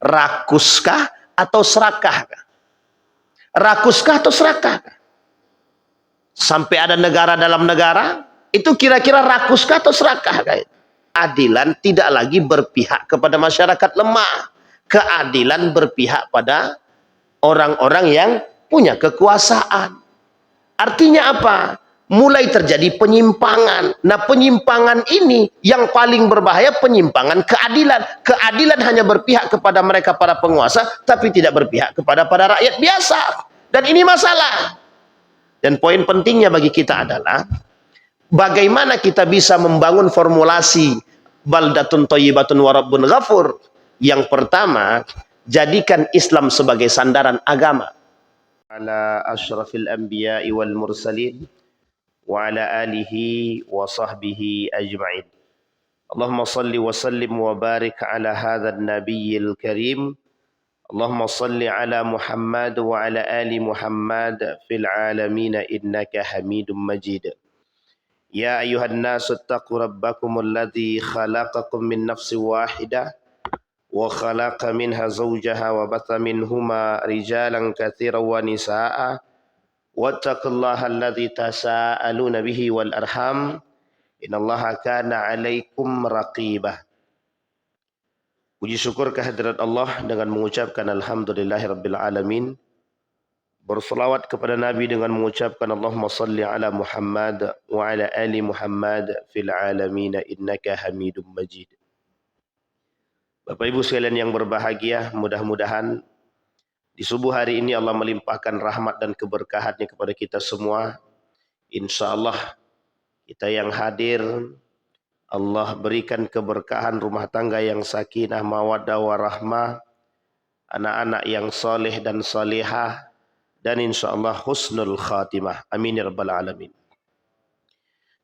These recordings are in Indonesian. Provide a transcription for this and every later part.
Rakuskah atau serakah? Rakuskah atau serakah? Sampai ada negara dalam negara, itu kira-kira rakuskah atau serakah? Keadilan tidak lagi berpihak kepada masyarakat lemah. Keadilan berpihak pada orang-orang yang punya kekuasaan. Artinya apa? Mulai terjadi penyimpangan. Nah, penyimpangan ini yang paling berbahaya, penyimpangan keadilan. Keadilan hanya berpihak kepada mereka para penguasa, tapi tidak berpihak kepada rakyat biasa. Dan ini masalah. Dan poin pentingnya bagi kita adalah bagaimana kita bisa membangun formulasi baldatun thayyibatun wa rabbun ghafur. Yang pertama, jadikan Islam sebagai sandaran agama. Ala asyrafil anbiya'i wal mursalin wa ala alihi wa sahbihi ajma'in. Allahumma salli wa sallim wa barik ala hadzal nabiyyil karim. Allahumma salli ala Muhammad wa ala ali Muhammad fil alamin innaka Hamidum Majid. Ya ayuhan nasu ittaqu rabbakumul ladzi khalaqakum min nafsin wahidah wa khalaqa minha zawjaha wa batha minhuma rijalan katsiran wa nisaa'a wattaqullaha alladzi tasaaluna bihi wal arham innallaha kana 'alaikum raqibah. Puji syukur kehadirat Allah dengan mengucapkan alhamdulillahirabbil alamin. Berselawat kepada Nabi dengan mengucapkan Allahumma salli ala Muhammad wa ala ali Muhammad fil alamin innaka Hamidum Majid. Bapak Ibu sekalian yang berbahagia, mudah-mudahan di subuh hari ini Allah melimpahkan rahmat dan keberkahannya kepada kita semua. Insya Allah kita yang hadir, Allah berikan keberkahan rumah tangga yang sakinah, mawaddah, warahmah, anak-anak yang soleh dan solehah, dan insya Allah husnul khatimah. Amin ya rabbal alamin.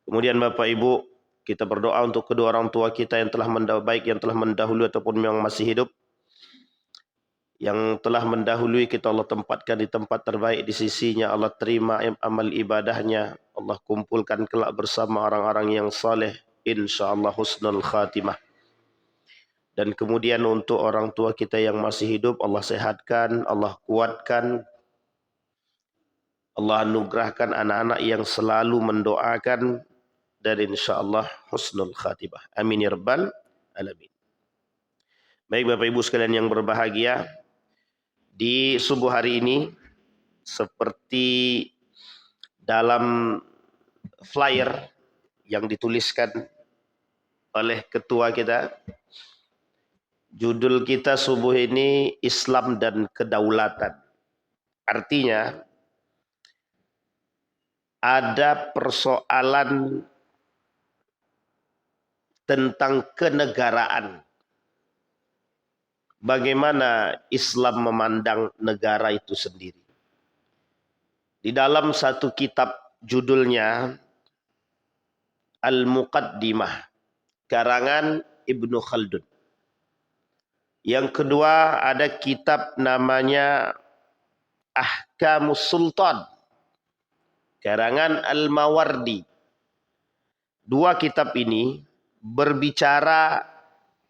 Kemudian Bapak Ibu, kita berdoa untuk kedua orang tua kita yang telah baik yang telah mendahului ataupun yang masih hidup. Yang telah mendahului kita Allah tempatkan di tempat terbaik di sisinya. Allah terima amal ibadahnya. Allah kumpulkan kelak bersama orang-orang yang saleh. InsyaAllah husnul khatimah. Dan kemudian untuk orang tua kita yang masih hidup, Allah sehatkan, Allah kuatkan. Allah anugerahkan anak-anak yang selalu mendoakan. Dan insyaAllah husnul khatimah. Amin ya rabbal alamin. Baik Bapak Ibu sekalian yang berbahagia, di subuh hari ini seperti dalam flyer yang dituliskan oleh ketua kita, judul kita subuh ini Islam dan Kedaulatan. Artinya ada persoalan tentang kenegaraan. Bagaimana Islam memandang negara itu sendiri. Di dalam satu kitab judulnya Al-Muqaddimah, karangan Ibnu Khaldun. Yang kedua ada kitab namanya Ahkamus Sultan, karangan Al-Mawardi. Dua kitab ini berbicara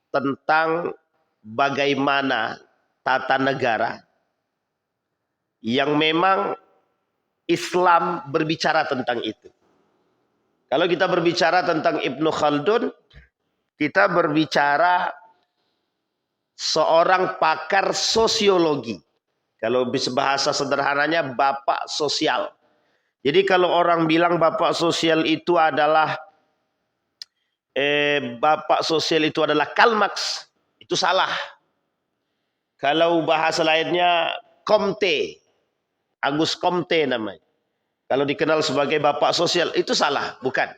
tentang bagaimana tata negara yang memang Islam berbicara tentang itu. Kalau kita berbicara tentang Ibnu Khaldun, kita berbicara seorang pakar sosiologi. Kalau bahasa sederhananya bapak sosial. Jadi kalau orang bilang bapak sosial itu adalah Karl Marx, itu salah. Kalau bahasa lainnya Comte, Agus Comte namanya. Kalau dikenal sebagai bapak sosial, itu salah, bukan.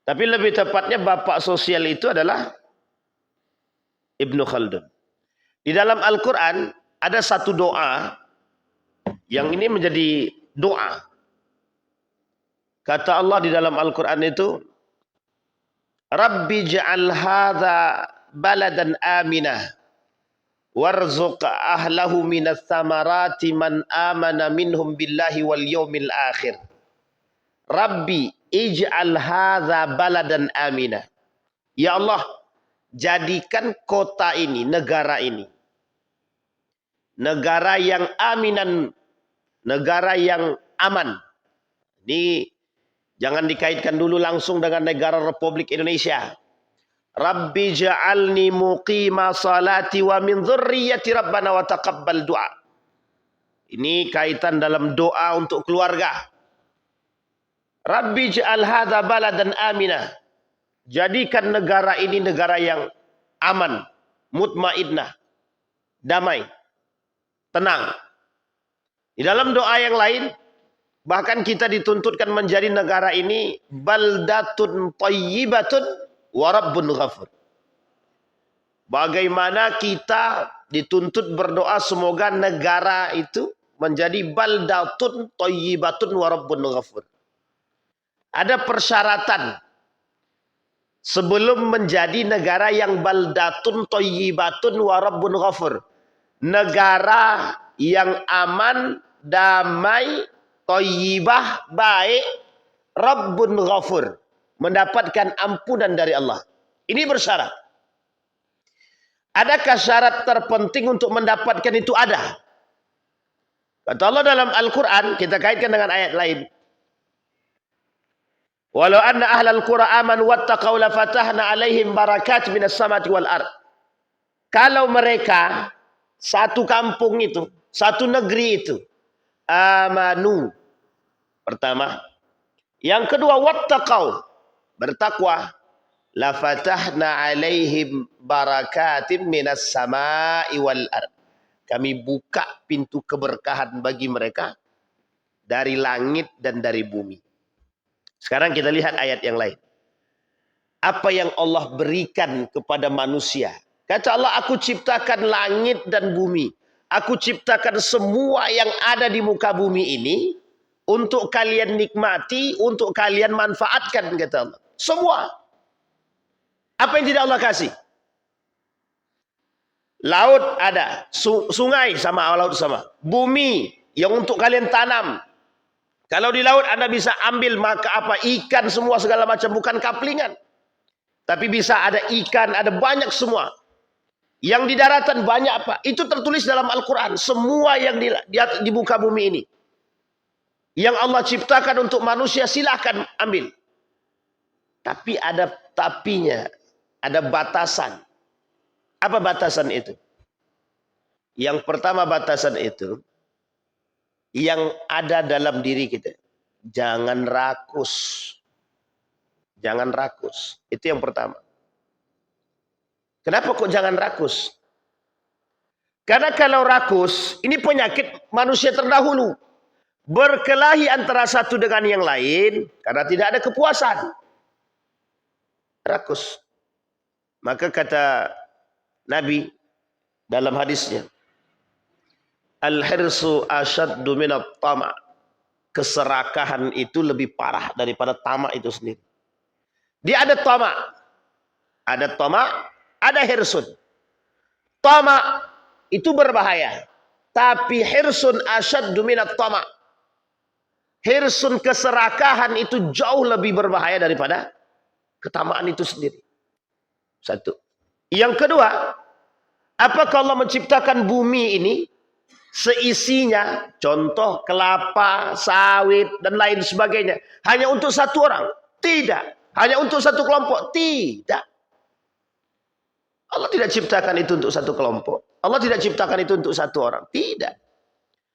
Tapi lebih tepatnya bapak sosial itu adalah Ibnu Khaldun. Di dalam Al-Quran ada satu doa yang ini menjadi doa. Kata Allah di dalam Al-Quran itu, Rabbi ja'al hadha baladan aminah warzuq ahlahu minas samarati man amana minhum billahi wal yawmil akhir. Rabbi ij'al hadha baladan aminah. Ya Allah, jadikan kota ini, negara ini, negara yang aminan, negara yang aman. Ini jangan dikaitkan dulu langsung dengan negara Republik Indonesia. Rabbi ja'alni muqima salati wa min dzurriyyati rabbana wa taqabbal du'a. Ini kaitan dalam doa untuk keluarga. Rabbi ja'al hadza baladan amina. Jadikan negara ini negara yang aman, mutmainnah, damai, tenang. Di dalam doa yang lain, bahkan kita dituntutkan menjadi negara ini baldatun thayyibatun wa rabbun ghafur. Bagaimana kita dituntut berdoa semoga negara itu menjadi baldatun thayyibatun wa rabbun ghafur. Ada persyaratan sebelum menjadi negara yang baldatun thayyibatun wa rabbun ghafur. Negara yang aman, damai, thayyibah, baik, rabbun ghafur, mendapatkan ampunan dari Allah. Ini bersyarat. Adakah syarat terpenting untuk mendapatkan itu? Ada. Kata Allah dalam Al-Quran, kita kaitkan dengan ayat lain. Walau anna ahlal qura amanu wattaqau la fatahna alaihim barakat minas samati wal ard. Kalau mereka satu kampung itu, satu negeri itu amanu, pertama. Yang kedua wattaqau, bertakwa, la fatahna alaihim barakatim minas samai wal ard. Kami buka pintu keberkahan bagi mereka dari langit dan dari bumi. Sekarang kita lihat ayat yang lain. Apa yang Allah berikan kepada manusia? Kata Allah, aku ciptakan langit dan bumi. Aku ciptakan semua yang ada di muka bumi ini untuk kalian nikmati, untuk kalian manfaatkan, kata Allah. Semua. Apa yang tidak Allah kasih? Laut ada, sungai sama, laut sama. Bumi yang untuk kalian tanam. Kalau di laut Anda bisa ambil maka apa? Ikan semua segala macam, bukan kaplingan. Tapi bisa ada ikan, ada banyak semua. Yang di daratan banyak apa? Itu tertulis dalam Al-Quran. Semua yang di muka bumi ini. Yang Allah ciptakan untuk manusia silahkan ambil. Tapi ada tapinya. Ada batasan. Apa batasan itu? Yang pertama batasan itu, yang ada dalam diri kita. Jangan rakus. Jangan rakus. Itu yang pertama. Kenapa kok jangan rakus? Karena kalau rakus, ini penyakit manusia terdahulu. Berkelahi antara satu dengan yang lain, karena tidak ada kepuasan. Rakus. Maka kata Nabi dalam hadisnya, al-hirsu asyaddu minat tama'. Keserakahan itu lebih parah daripada tamak itu sendiri. Dia ada tamak. Ada tamak, ada hirsun. Tamak itu berbahaya. Tapi hirsun asyaddu minat tama'. Hirsun, keserakahan itu jauh lebih berbahaya daripada ketamaan itu sendiri. Satu. Yang kedua, apakah Allah menciptakan bumi ini seisinya, contoh kelapa, sawit, dan lain sebagainya, hanya untuk satu orang? Tidak. Hanya untuk satu kelompok? Tidak. Allah tidak ciptakan itu untuk satu kelompok. Allah tidak ciptakan itu untuk satu orang. Tidak.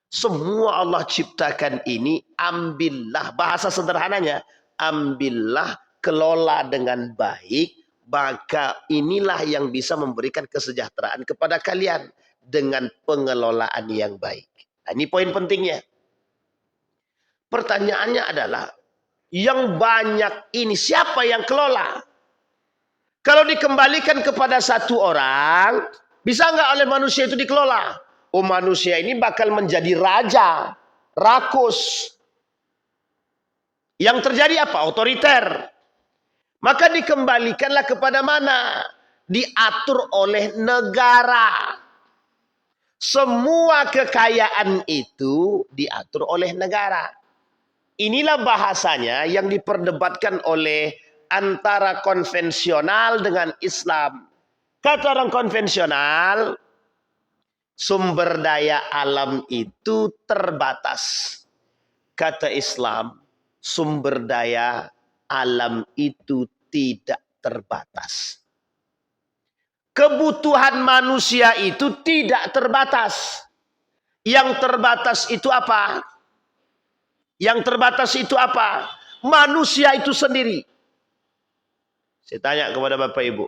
Semua Allah ciptakan ini, ambillah. Bahasa sederhananya, ambillah, kelola dengan baik, maka inilah yang bisa memberikan kesejahteraan kepada kalian. Dengan pengelolaan yang baik. Nah, ini poin pentingnya. Pertanyaannya adalah, yang banyak ini siapa yang kelola? Kalau dikembalikan kepada satu orang, bisa nggak oleh manusia itu dikelola? Oh, manusia ini bakal menjadi raja, rakus. Yang terjadi apa? Otoriter. Maka dikembalikanlah kepada mana? Diatur oleh negara. Semua kekayaan itu diatur oleh negara. Inilah bahasanya yang diperdebatkan oleh antara konvensional dengan Islam. Kata orang konvensional, Sumber daya alam itu terbatas. Kata Islam, sumber daya alam itu tidak terbatas. Kebutuhan manusia itu tidak terbatas. Yang terbatas itu apa? Yang terbatas itu apa? Manusia itu sendiri. Saya tanya kepada Bapak Ibu.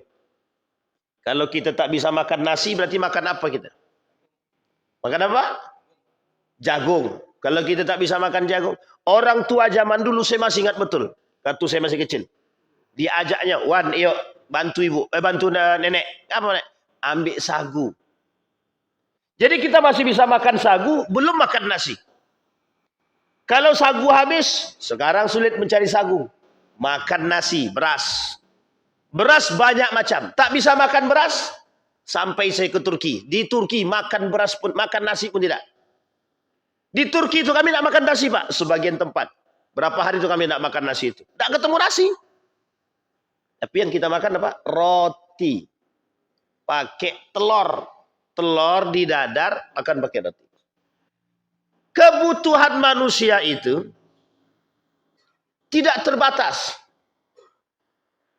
Kalau kita tak bisa makan nasi, berarti makan apa kita? Makan apa? Jagung. Kalau kita tak bisa makan jagung. Orang tua zaman dulu saya masih ingat betul. Waktu saya masih kecil. Diajaknya, Wan, yuk bantu ibu. Bantu nenek. Apa nek? Ambil sagu. Jadi kita masih bisa makan sagu, belum makan nasi. Kalau sagu habis, sekarang sulit mencari sagu. Makan nasi, beras. Beras banyak macam. Tak bisa makan beras, sampai saya ke Turki. Di Turki makan beras pun, makan nasi pun tidak. Di Turki itu kami tak makan nasi, Pak. Sebagian tempat. Berapa hari itu kami tak makan nasi itu. Tak ketemu nasi. Tapi yang kita makan apa? Roti. Pakai telur. Telur didadar, makan pakai roti. Kebutuhan manusia itu tidak terbatas.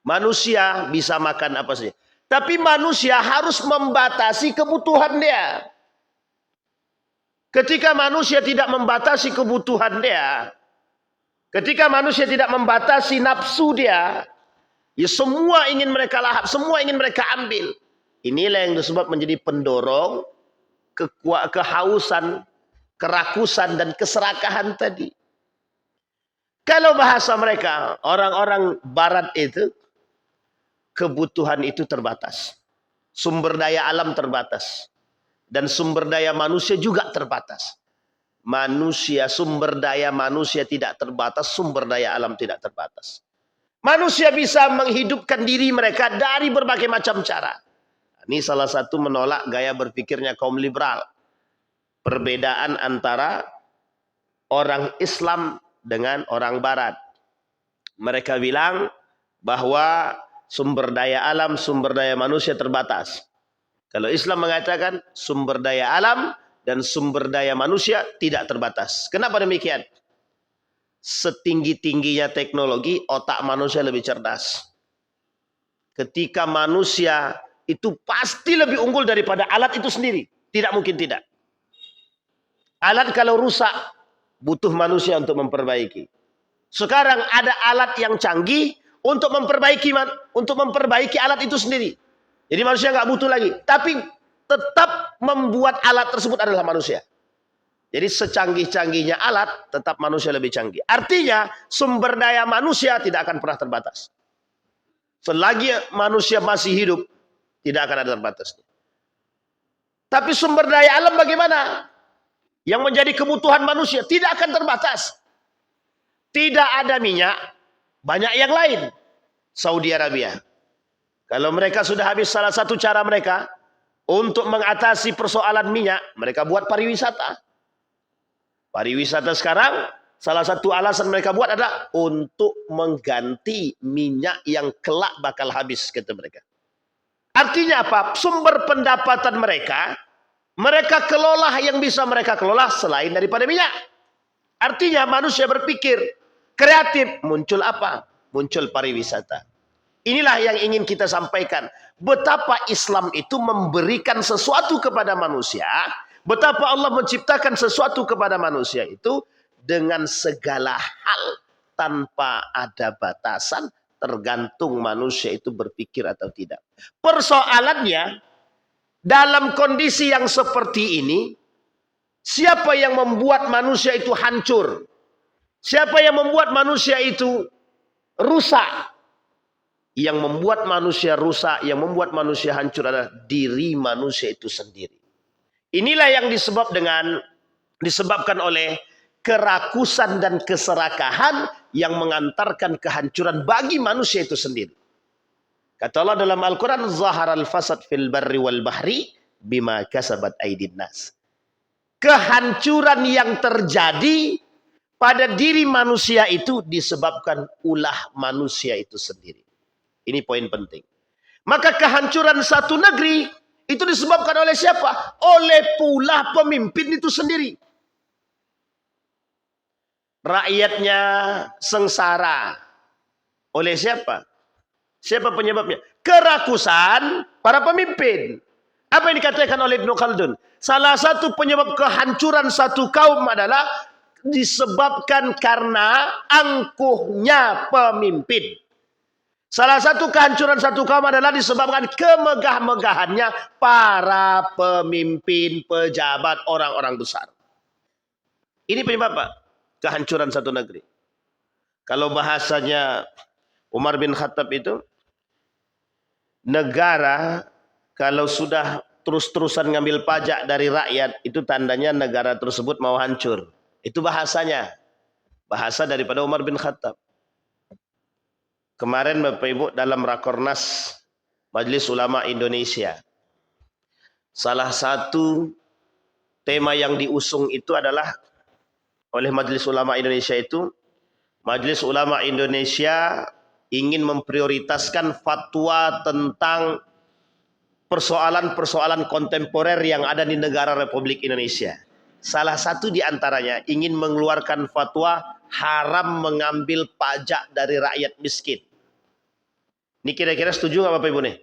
Manusia bisa makan apa saja. Tapi manusia harus membatasi kebutuhan dia. Ketika manusia tidak membatasi kebutuhan dia, ketika manusia tidak membatasi nafsu dia, ya semua ingin mereka lahap, semua ingin mereka ambil. Inilah yang disebut menjadi pendorong kehausan, kerakusan dan keserakahan tadi. Kalau bahasa mereka, orang-orang barat itu, kebutuhan itu terbatas. Sumber daya alam terbatas. Dan sumber daya manusia juga terbatas. Manusia, sumber daya manusia tidak terbatas, sumber daya alam tidak terbatas. Manusia bisa menghidupkan diri mereka dari berbagai macam cara. Ini salah satu menolak gaya berpikirnya kaum liberal. Perbedaan antara orang Islam dengan orang Barat. Mereka bilang bahwa sumber daya alam, sumber daya manusia terbatas. Kalau Islam mengatakan sumber daya alam dan sumber daya manusia tidak terbatas. Kenapa demikian? Setinggi-tingginya teknologi, otak manusia lebih cerdas. Ketika manusia itu pasti lebih unggul daripada alat itu sendiri. Tidak mungkin tidak. Alat kalau rusak, butuh manusia untuk memperbaiki. Sekarang ada alat yang canggih untuk memperbaiki alat itu sendiri. Jadi manusia nggak butuh lagi. Tapi tetap membuat alat tersebut adalah manusia. Jadi secanggih-canggihnya alat, tetap manusia lebih canggih. Artinya sumber daya manusia tidak akan pernah terbatas. Selagi manusia masih hidup, tidak akan ada terbatasnya. Tapi sumber daya alam bagaimana? Yang menjadi kebutuhan manusia tidak akan terbatas. Tidak ada minyak, banyak yang lain. Saudi Arabia. Kalau mereka sudah habis salah satu cara mereka untuk mengatasi persoalan minyak, mereka buat pariwisata. Pariwisata sekarang, salah satu alasan mereka buat adalah untuk mengganti minyak yang kelak bakal habis, kata mereka. Artinya apa? Sumber pendapatan mereka kelola yang bisa mereka kelola selain daripada minyak. Artinya manusia berpikir kreatif, muncul apa? Muncul pariwisata. Inilah yang ingin kita sampaikan. Betapa Islam itu memberikan sesuatu kepada manusia. Betapa Allah menciptakan sesuatu kepada manusia itu dengan segala hal tanpa ada batasan, tergantung manusia itu berpikir atau tidak. Persoalannya, dalam kondisi yang seperti ini, siapa yang membuat manusia itu hancur? Siapa yang membuat manusia itu rusak? Yang membuat manusia rusak, yang membuat manusia hancur adalah diri manusia itu sendiri. Inilah yang disebabkan oleh kerakusan dan keserakahan yang mengantarkan kehancuran bagi manusia itu sendiri. Kata Allah dalam Al-Quran, Zaharal fasad fil barri wal bahri bima kasabat aydin nas. Kehancuran yang terjadi pada diri manusia itu disebabkan ulah manusia itu sendiri. Ini poin penting. Maka kehancuran satu negeri Itu disebabkan oleh siapa? Oleh pula pemimpin itu sendiri. Rakyatnya sengsara. Oleh siapa? Siapa penyebabnya? Kerakusan para pemimpin. Apa yang dikatakan oleh Ibnu Khaldun? Salah satu penyebab kehancuran satu kaum adalah disebabkan karena angkuhnya pemimpin. Salah satu kehancuran satu kaum adalah disebabkan kemegah-megahannya para pemimpin, pejabat, orang-orang besar. Ini penyebab apa? Kehancuran satu negeri. Kalau bahasanya Umar bin Khattab itu, negara kalau sudah terus-terusan ngambil pajak dari rakyat, itu tandanya negara tersebut mau hancur. Itu bahasanya. Bahasa daripada Umar bin Khattab. Kemarin Bapak Ibu dalam Rakornas Majelis Ulama Indonesia, salah satu tema yang diusung itu adalah oleh Majelis Ulama Indonesia itu, Majelis Ulama Indonesia ingin memprioritaskan fatwa tentang persoalan-persoalan kontemporer yang ada di negara Republik Indonesia. Salah satu di antaranya ingin mengeluarkan fatwa haram mengambil pajak dari rakyat miskin. Ini kira-kira setuju nggak Bapak Ibu nih?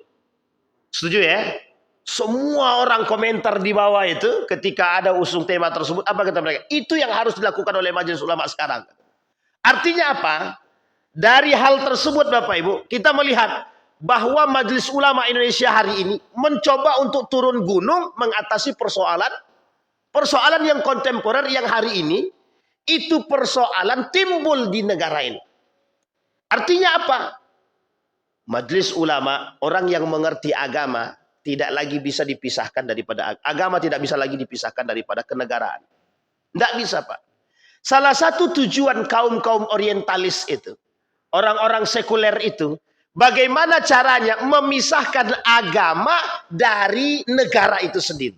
Setuju ya? Semua orang komentar di bawah itu ketika ada usung tema tersebut, apa kata mereka? Itu yang harus dilakukan oleh Majelis Ulama sekarang. Artinya apa? Dari hal tersebut Bapak Ibu, kita melihat bahwa Majelis Ulama Indonesia hari ini mencoba untuk turun gunung mengatasi persoalan yang kontemporer yang hari ini itu persoalan timbul di negara ini. Artinya apa? Majelis Ulama, orang yang mengerti agama tidak lagi bisa dipisahkan daripada agama, tidak bisa lagi dipisahkan daripada kenegaraan. Tidak bisa, Pak. Salah satu tujuan kaum-kaum orientalis itu, orang-orang sekuler itu, bagaimana caranya memisahkan agama dari negara itu sendiri.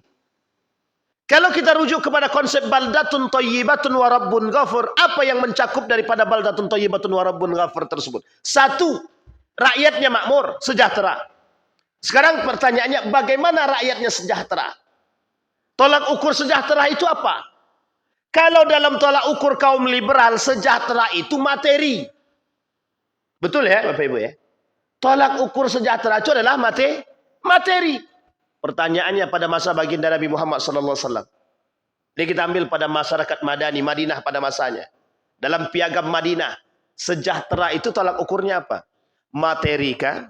Kalau kita rujuk kepada konsep baldatun thayyibatun wa rabbun ghafur, apa yang mencakup daripada baldatun thayyibatun wa rabbun ghafur tersebut? Satu, rakyatnya makmur, sejahtera. Sekarang pertanyaannya, bagaimana rakyatnya sejahtera? Tolak ukur sejahtera itu apa? Kalau dalam tolak ukur kaum liberal, sejahtera itu materi. Betul ya Bapak Ibu ya? Tolak ukur sejahtera itu adalah materi. Pertanyaannya pada masa baginda Nabi Muhammad SAW. Ini kita ambil pada masyarakat Madani, Madinah pada masanya. Dalam piagam Madinah, sejahtera itu tolak ukurnya apa? Materikah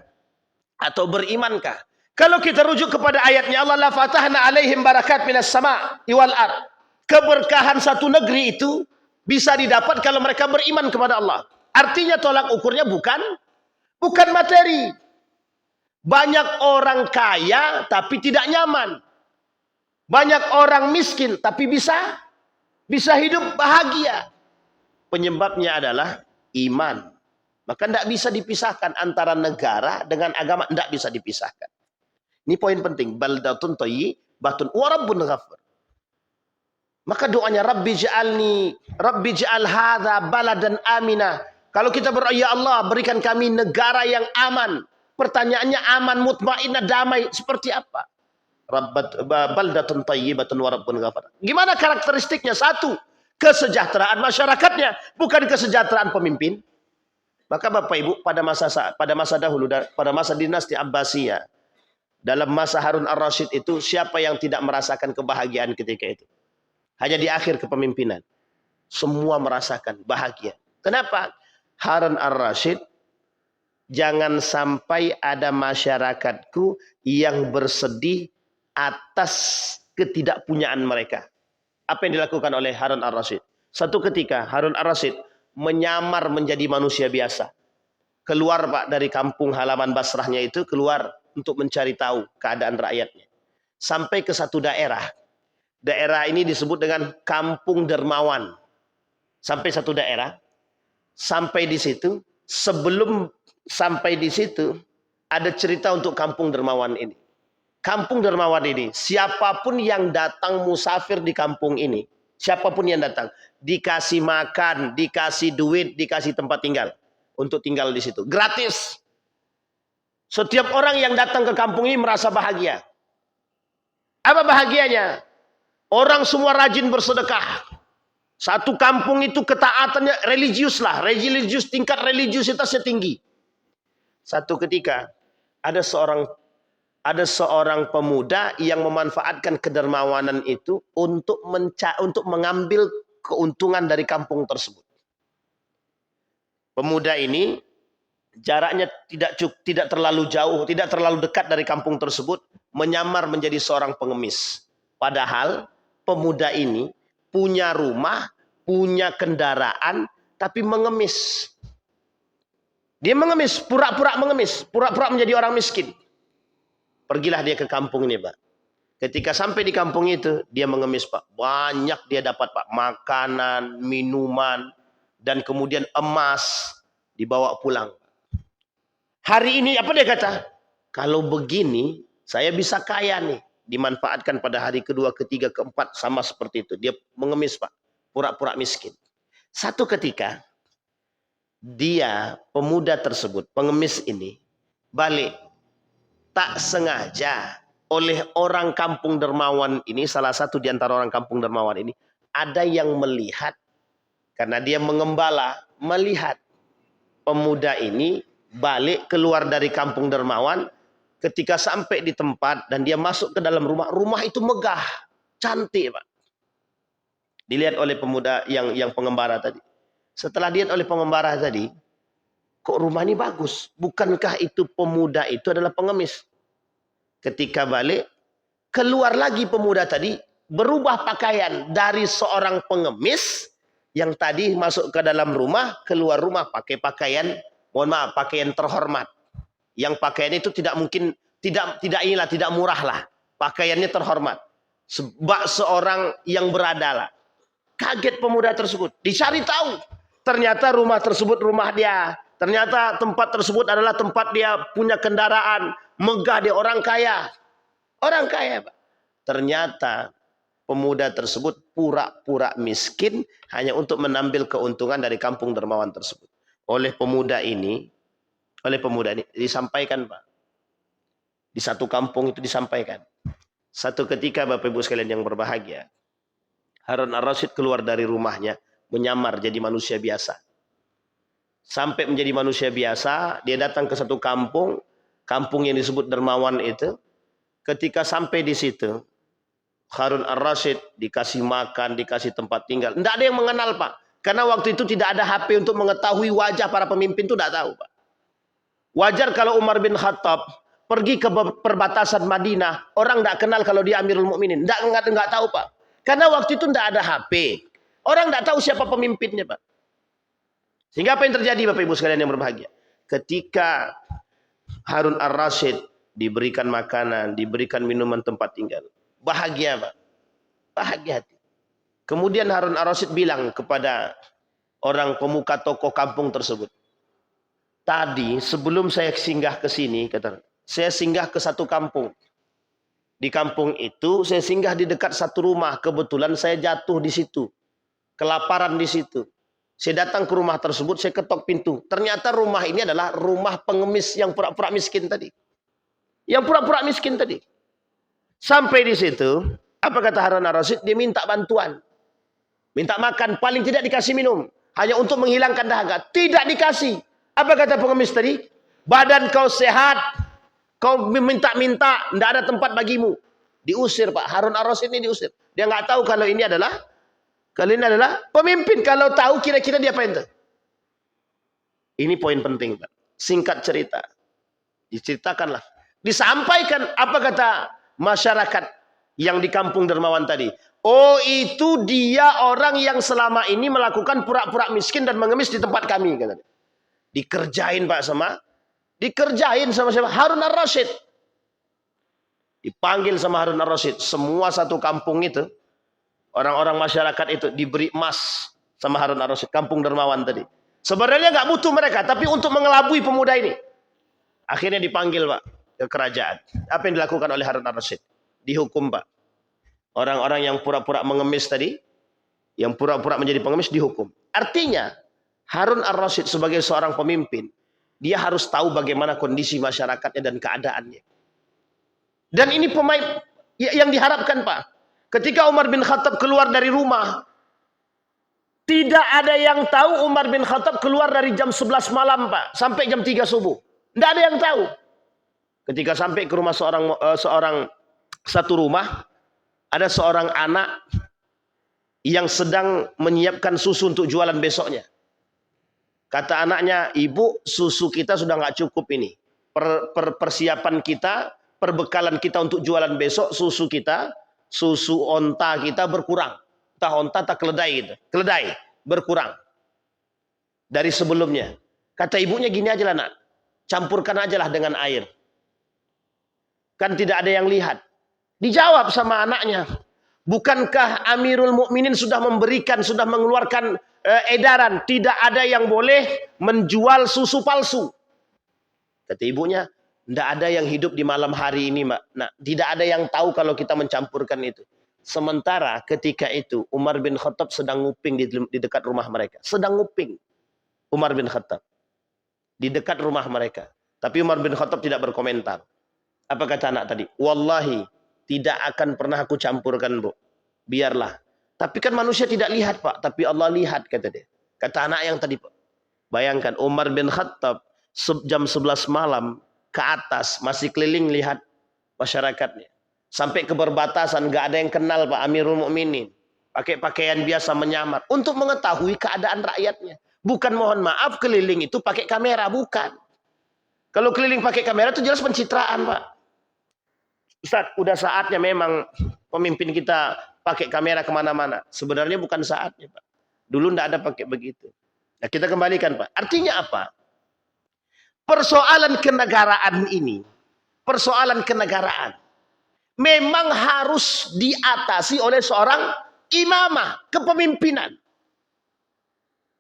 atau berimankah? Kalau kita rujuk kepada ayatnya Allah, la fatahna alaihim barakat minas sama' wal ard. Keberkahan satu negeri itu bisa didapat kalau mereka beriman kepada Allah. Artinya tolak ukurnya bukan materi. Banyak orang kaya tapi tidak nyaman. Banyak orang miskin tapi bisa hidup bahagia. Penyebabnya adalah iman. Maka tidak bisa dipisahkan antara negara dengan agama, tidak bisa dipisahkan. Ini poin penting. Baldatun thayyibatun wa rabbun ghafur. Maka doanya Rabbi ja'al hadza baladan amina. Kalau kita berdoa, ya Allah, berikan kami negara yang aman. Pertanyaannya aman, mutmainnah, damai, seperti apa? Baldatun thayyibatun wa rabbun ghafur. Gimana karakteristiknya? Satu, kesejahteraan masyarakatnya, bukan kesejahteraan pemimpin. Maka Bapak Ibu, pada masa dahulu, pada masa dinasti Abbasiyah, dalam masa Harun ar-Rasyid itu, siapa yang tidak merasakan kebahagiaan ketika itu? Hanya di akhir kepemimpinan. Semua merasakan bahagia. Kenapa? Harun ar-Rasyid, jangan sampai ada masyarakatku yang bersedih atas ketidakpunyaan mereka. Apa yang dilakukan oleh Harun ar-Rasyid? Satu ketika Harun ar-Rasyid menyamar menjadi manusia biasa. Keluar Pak dari kampung halaman Basrahnya itu, keluar untuk mencari tahu keadaan rakyatnya. Sampai ke satu daerah. Daerah ini disebut dengan Kampung Dermawan. Sampai satu daerah. Sampai di situ, sebelum sampai di situ, ada cerita untuk Kampung Dermawan ini. Kampung Dermawan ini, siapapun yang datang musafir di kampung ini, siapapun yang datang, dikasih makan, dikasih duit, dikasih tempat tinggal. Untuk tinggal di situ. Gratis. Setiap orang yang datang ke kampung ini merasa bahagia. Apa bahagianya? Orang semua rajin bersedekah. Satu kampung itu ketaatannya religius lah. Religius, tingkat religiusitasnya tinggi. Satu ketika ada seorang pemuda yang memanfaatkan kedermawanan itu untuk mengambil keuntungan dari kampung tersebut. Pemuda ini jaraknya tidak terlalu jauh, tidak terlalu dekat dari kampung tersebut, menyamar menjadi seorang pengemis. Padahal pemuda ini punya rumah, punya kendaraan, tapi mengemis. Dia mengemis, pura-pura mengemis, pura-pura menjadi orang miskin. Pergilah dia ke kampung ini, Pak. Ketika sampai di kampung itu, dia mengemis, Pak. Banyak dia dapat, Pak. Makanan, minuman, dan kemudian emas dibawa pulang. Hari ini apa dia kata? Kalau begini, saya bisa kaya nih. Dimanfaatkan pada hari kedua, ketiga, keempat, sama seperti itu. Dia mengemis, Pak. Pura-pura miskin. Satu ketika, dia, pemuda tersebut, pengemis ini, balik. Tak sengaja oleh orang kampung dermawan ini, salah satu di antara orang kampung dermawan ini, ada yang melihat, karena dia mengembala, melihat pemuda ini balik keluar dari kampung dermawan. Ketika sampai di tempat dan dia masuk ke dalam rumah, rumah itu megah, cantik, Pak. Dilihat oleh pemuda yang pengembara tadi. Setelah dilihat oleh pengembara tadi, kok rumah ini bagus? Bukankah itu pemuda itu adalah pengemis? Ketika balik, keluar lagi pemuda tadi, berubah pakaian dari seorang pengemis yang tadi masuk ke dalam rumah, keluar rumah pakai pakaian, mohon maaf, pakaian terhormat. Yang pakaian itu tidak mungkin, tidak murah lah. Pakaiannya terhormat. Sebab seorang yang berada lah. Kaget pemuda tersebut. Dicari tahu. Ternyata rumah tersebut rumah dia. Ternyata tempat tersebut adalah tempat dia punya kendaraan. Megah, dia orang kaya. Orang kaya, Pak. Ternyata pemuda tersebut pura-pura miskin hanya untuk menambil keuntungan dari kampung dermawan tersebut. Oleh pemuda ini disampaikan, Pak. Di satu kampung itu disampaikan. Satu ketika, Bapak Ibu sekalian yang berbahagia, Harun ar-Rasyid keluar dari rumahnya, menyamar jadi manusia biasa. Sampai menjadi manusia biasa, dia datang ke satu kampung yang disebut dermawan itu. Ketika sampai di situ, Harun ar-Rasyid dikasih makan, dikasih tempat tinggal. Tidak ada yang mengenal, Pak. Karena waktu itu tidak ada HP untuk mengetahui wajah para pemimpin, itu tidak tahu, Pak. Wajar kalau Umar bin Khattab pergi ke perbatasan Madinah, orang tidak kenal kalau dia Amirul Mukminin. Tidak tahu, Pak. Karena waktu itu tidak ada HP. Orang tidak tahu siapa pemimpinnya, Pak. Sehingga apa yang terjadi, Bapak Ibu sekalian yang berbahagia? Ketika Harun ar-Rasyid diberikan makanan, diberikan minuman, tempat tinggal. Bahagia, Pak. Bahagia hati. Kemudian Harun ar-Rasyid bilang kepada orang pemuka tokoh kampung tersebut. Tadi sebelum saya singgah ke sini, kata, saya singgah ke satu kampung. Di kampung itu saya singgah di dekat satu rumah. Kebetulan saya jatuh di situ. Kelaparan di situ. Saya datang ke rumah tersebut, saya ketok pintu. Ternyata rumah ini adalah rumah pengemis yang pura-pura miskin tadi. Yang pura-pura miskin tadi. Sampai di situ, apa kata Harun ar-Rasyid? Dia minta bantuan. Minta makan, paling tidak dikasih minum. Hanya untuk menghilangkan dahaga. Tidak dikasih. Apa kata pengemis tadi? Badan kau sehat, kau minta-minta, tidak ada tempat bagimu. Diusir, Pak. Harun ar-Rasyid ini diusir. Dia nggak tahu kalau ini adalah pemimpin. Kalau tahu kira-kira dia apa itu? Ini poin penting, Pak. Singkat cerita. Diceritakanlah. Disampaikan apa kata masyarakat yang di kampung dermawan tadi. Oh, itu dia orang yang selama ini melakukan pura-pura miskin dan mengemis di tempat kami. Katanya. Dikerjain, Pak, dikerjain sama siapa? Harun ar-Rasyid. Dipanggil sama Harun ar-Rasyid. Semua satu kampung itu, orang-orang masyarakat itu diberi emas sama Harun ar-Rasyid. Kampung dermawan tadi. Sebenarnya nggak butuh mereka, tapi untuk mengelabui pemuda ini. Akhirnya dipanggil, Pak, ke kerajaan. Apa yang dilakukan oleh Harun ar-Rasyid? Dihukum, Pak. Orang-orang yang pura-pura mengemis tadi, yang pura-pura menjadi pengemis dihukum. Artinya, Harun ar-Rasyid sebagai seorang pemimpin, dia harus tahu bagaimana kondisi masyarakatnya dan keadaannya. Dan ini Yang diharapkan Pak, ketika Umar bin Khattab keluar dari rumah, tidak ada yang tahu Umar bin Khattab keluar dari jam 11 malam Pak, sampai jam 3 subuh. Tidak ada yang tahu. Ketika sampai ke rumah satu rumah, ada seorang anak yang sedang menyiapkan susu untuk jualan besoknya. Kata anaknya, ibu, susu kita sudah nggak cukup ini. Persiapan kita, perbekalan kita untuk jualan besok, susu onta kita berkurang. Entah onta, tak keledai gitu. Keledai berkurang dari sebelumnya. Kata ibunya, gini aja lah nak, campurkan aja lah dengan air. Kan tidak ada yang lihat. Dijawab sama anaknya, bukankah Amirul Mukminin sudah mengeluarkan edaran, tidak ada yang boleh menjual susu palsu. Kata ibunya, tidak ada yang hidup di malam hari ini, Mbak. Nah, tidak ada yang tahu kalau kita mencampurkan itu. Sementara ketika itu Umar bin Khattab sedang nguping di dekat rumah mereka. Sedang nguping Umar bin Khattab di dekat rumah mereka. Tapi Umar bin Khattab tidak berkomentar. Apa kata anak tadi? Wallahi, tidak akan pernah aku campurkan, Bu. Biarlah. Tapi kan manusia tidak lihat, Pak. Tapi Allah lihat, kata dia. Kata anak yang tadi, Pak. Bayangkan, Umar bin Khattab jam 11 malam ke atas, masih keliling lihat masyarakatnya. Sampai ke perbatasan, nggak ada yang kenal Pak Amirul Mukminin. Pakai pakaian biasa menyamar. Untuk mengetahui keadaan rakyatnya. Bukan mohon maaf keliling itu pakai kamera, bukan. Kalau keliling pakai kamera itu jelas pencitraan, Pak. Ustaz, udah saatnya memang pemimpin kita pakai kamera kemana-mana. Sebenarnya bukan saatnya, Pak. Dulu nggak ada pakai begitu. Nah, kita kembalikan, Pak. Artinya apa? Persoalan kenegaraan ini, persoalan kenegaraan, memang harus diatasi oleh seorang imamah, kepemimpinan.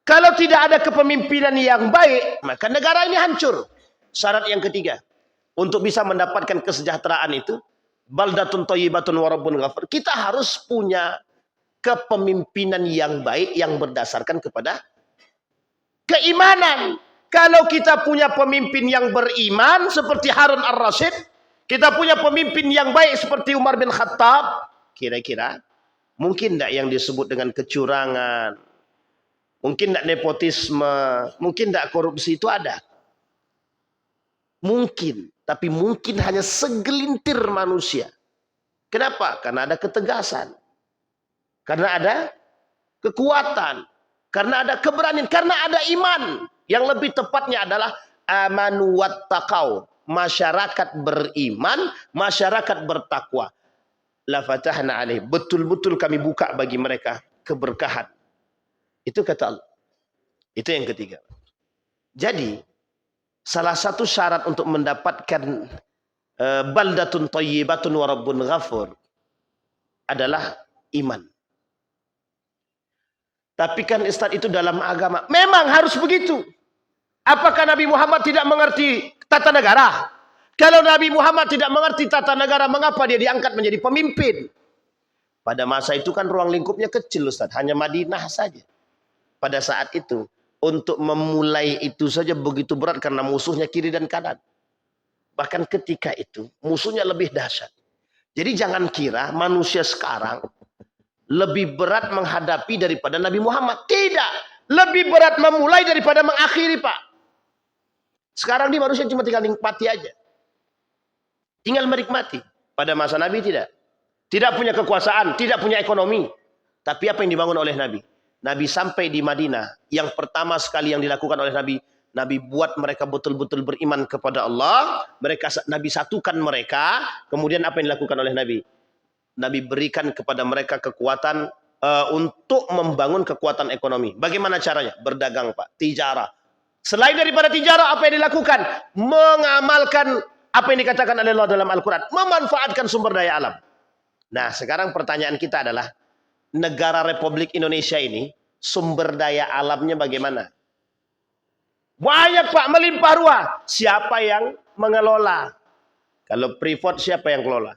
Kalau tidak ada kepemimpinan yang baik, maka negara ini hancur. Syarat yang ketiga, untuk bisa mendapatkan kesejahteraan itu, baldatun thayyibatun wa rabbun ghafur. Kita harus punya kepemimpinan yang baik yang berdasarkan kepada keimanan. Kalau kita punya pemimpin yang beriman seperti Harun ar-Rasyid, kita punya pemimpin yang baik seperti Umar bin Khattab, kira-kira mungkin tidak yang disebut dengan kecurangan, mungkin tidak nepotisme, mungkin tidak korupsi itu ada. Mungkin, tapi mungkin hanya segelintir manusia. Kenapa? Karena ada ketegasan. Karena ada kekuatan. Karena ada keberanian. Karena ada iman. Yang lebih tepatnya adalah amanu wattaqau. Masyarakat beriman, masyarakat bertakwa. La fatahna alaih. Betul-betul kami buka bagi mereka keberkahan. Itu kata Allah. Itu yang ketiga. Jadi, salah satu syarat untuk mendapatkan baldatun thayyibatun wa rabbun ghafur adalah iman. Tapi kan Ustaz, itu dalam agama. Memang harus begitu. Apakah Nabi Muhammad tidak mengerti tata negara? Kalau Nabi Muhammad tidak mengerti tata negara, mengapa dia diangkat menjadi pemimpin? Pada masa itu kan ruang lingkupnya kecil, Ustaz. Hanya Madinah saja. Pada saat itu, untuk memulai itu saja begitu berat karena musuhnya kiri dan kanan. Bahkan ketika itu, musuhnya lebih dahsyat. Jadi jangan kira manusia sekarang lebih berat menghadapi daripada Nabi Muhammad. Tidak. Lebih berat memulai daripada mengakhiri, Pak. Sekarang ini manusia cuma tinggal nikmati aja. Tinggal menikmati. Pada masa Nabi tidak. Tidak punya kekuasaan, tidak punya ekonomi. Tapi apa yang dibangun oleh Nabi? Nabi sampai di Madinah. Yang pertama sekali yang dilakukan oleh Nabi, Nabi buat mereka betul-betul beriman kepada Allah. Nabi satukan mereka. Kemudian apa yang dilakukan oleh Nabi? Nabi berikan kepada mereka kekuatan untuk membangun kekuatan ekonomi. Bagaimana caranya? Berdagang, Pak. Tijarah. Selain daripada tijarah, apa yang dilakukan? Mengamalkan apa yang dikatakan oleh Allah dalam Al-Quran. Memanfaatkan sumber daya alam. Nah, sekarang pertanyaan kita adalah, negara Republik Indonesia ini, sumber daya alamnya bagaimana? Banyak, Pak, melimpah ruah. Siapa yang mengelola? Kalau Freeport, siapa yang kelola?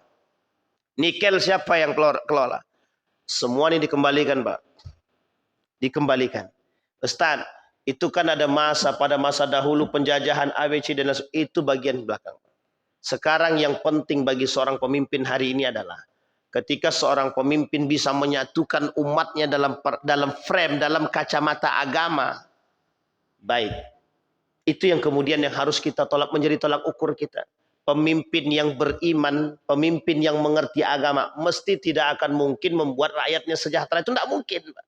Nikel, siapa yang kelola? Semua ini dikembalikan, Pak. Dikembalikan. Ustaz, itu kan ada pada masa dahulu penjajahan ABC dan itu bagian belakang. Sekarang yang penting bagi seorang pemimpin hari ini adalah Ketika seorang pemimpin bisa menyatukan umatnya dalam frame, dalam kacamata agama, baik. Itu yang kemudian yang harus kita tolak, menjadi tolak ukur kita. Pemimpin yang beriman, pemimpin yang mengerti agama, mesti tidak akan mungkin membuat rakyatnya sejahtera. Itu tidak mungkin, Pak.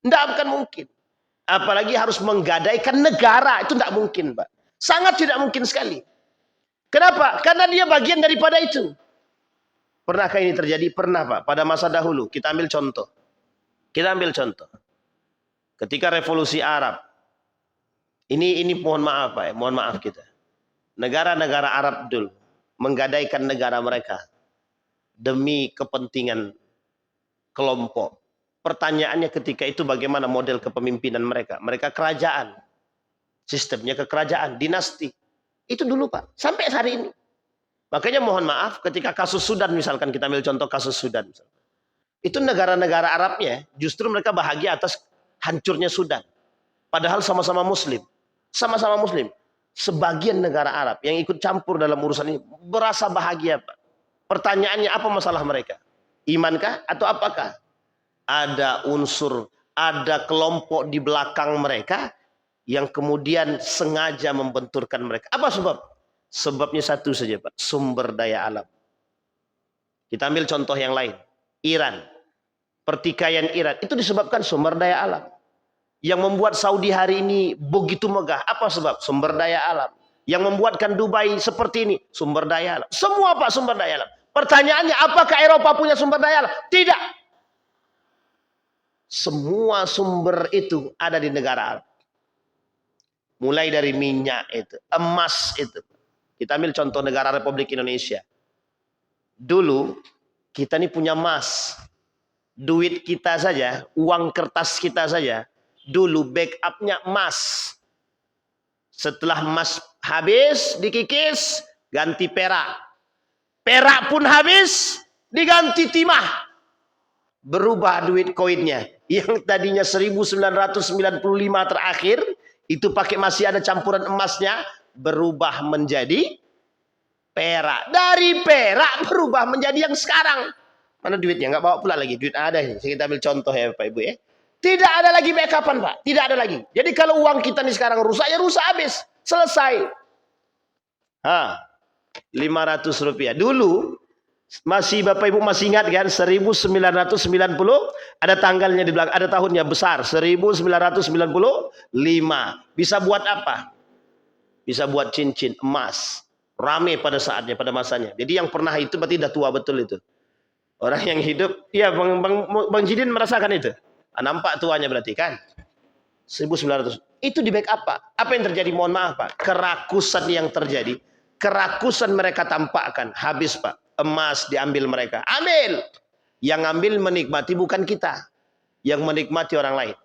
Tidak akan mungkin. Apalagi harus menggadaikan negara, itu tidak mungkin, Pak. Sangat tidak mungkin sekali. Kenapa? Karena dia bagian daripada itu. Pernahkah ini terjadi? Pernah, Pak. Pada masa dahulu, kita ambil contoh. Ketika revolusi Arab, ini mohon maaf, Pak. Mohon maaf kita. Negara-negara Arab dulu menggadaikan negara mereka demi kepentingan kelompok. Pertanyaannya ketika itu bagaimana model kepemimpinan mereka? Mereka kerajaan. Sistemnya kekerajaan, dinasti. Itu dulu, Pak. Sampai hari ini. Makanya mohon maaf ketika kasus Sudan misalkan, kita ambil contoh kasus Sudan. Itu negara-negara Arabnya justru mereka bahagia atas hancurnya Sudan. Padahal sama-sama Muslim. Sama-sama Muslim. Sebagian negara Arab yang ikut campur dalam urusan ini berasa bahagia, Pak. Pertanyaannya apa masalah mereka? Imankah atau apakah? Ada unsur, ada kelompok di belakang mereka yang kemudian sengaja membenturkan mereka. Apa sebab? Sebabnya satu saja, Pak. Sumber daya alam. Kita ambil contoh yang lain. Iran. Pertikaian Iran. Itu disebabkan sumber daya alam. Yang membuat Saudi hari ini begitu megah. Apa sebab? Sumber daya alam. Yang membuatkan Dubai seperti ini. Sumber daya alam. Semua, Pak, sumber daya alam. Pertanyaannya, apakah Eropa punya sumber daya alam? Tidak. Semua sumber itu ada di negara Arab. Mulai dari minyak itu, emas itu. Kita ambil contoh negara Republik Indonesia. Dulu kita ini punya emas. Duit kita saja, uang kertas kita saja, dulu backupnya emas. Setelah emas habis, dikikis, ganti perak. Perak pun habis, diganti timah. Berubah duit koinnya. Yang tadinya 1995 terakhir, itu pakai masih ada campuran emasnya, berubah menjadi perak. Dari perak berubah menjadi yang sekarang. Mana duitnya? Nggak bawa pula lagi. Duit ada. Kita ambil contoh ya Pak Ibu ya. Tidak ada lagi backupan, Pak. Tidak ada lagi. Jadi kalau uang kita nih sekarang rusak, ya rusak habis. Selesai. 500 rupiah. Dulu, masih Bapak Ibu masih ingat kan? 1990, ada tanggalnya di belakang, ada tahunnya besar. 1995. Bisa buat apa? Bisa buat cincin emas. Rame pada saatnya, pada masanya. Jadi yang pernah itu berarti dah tua betul itu. Orang yang hidup, ya Bang Jidin merasakan itu. Nampak tuanya berarti kan? 1900. Itu di backup, Pak. Apa yang terjadi? Mohon maaf, Pak. Kerakusan yang terjadi. Kerakusan mereka tampakkan. Habis, Pak. Emas diambil mereka. Ambil. Yang ambil menikmati bukan kita. Yang menikmati orang lain.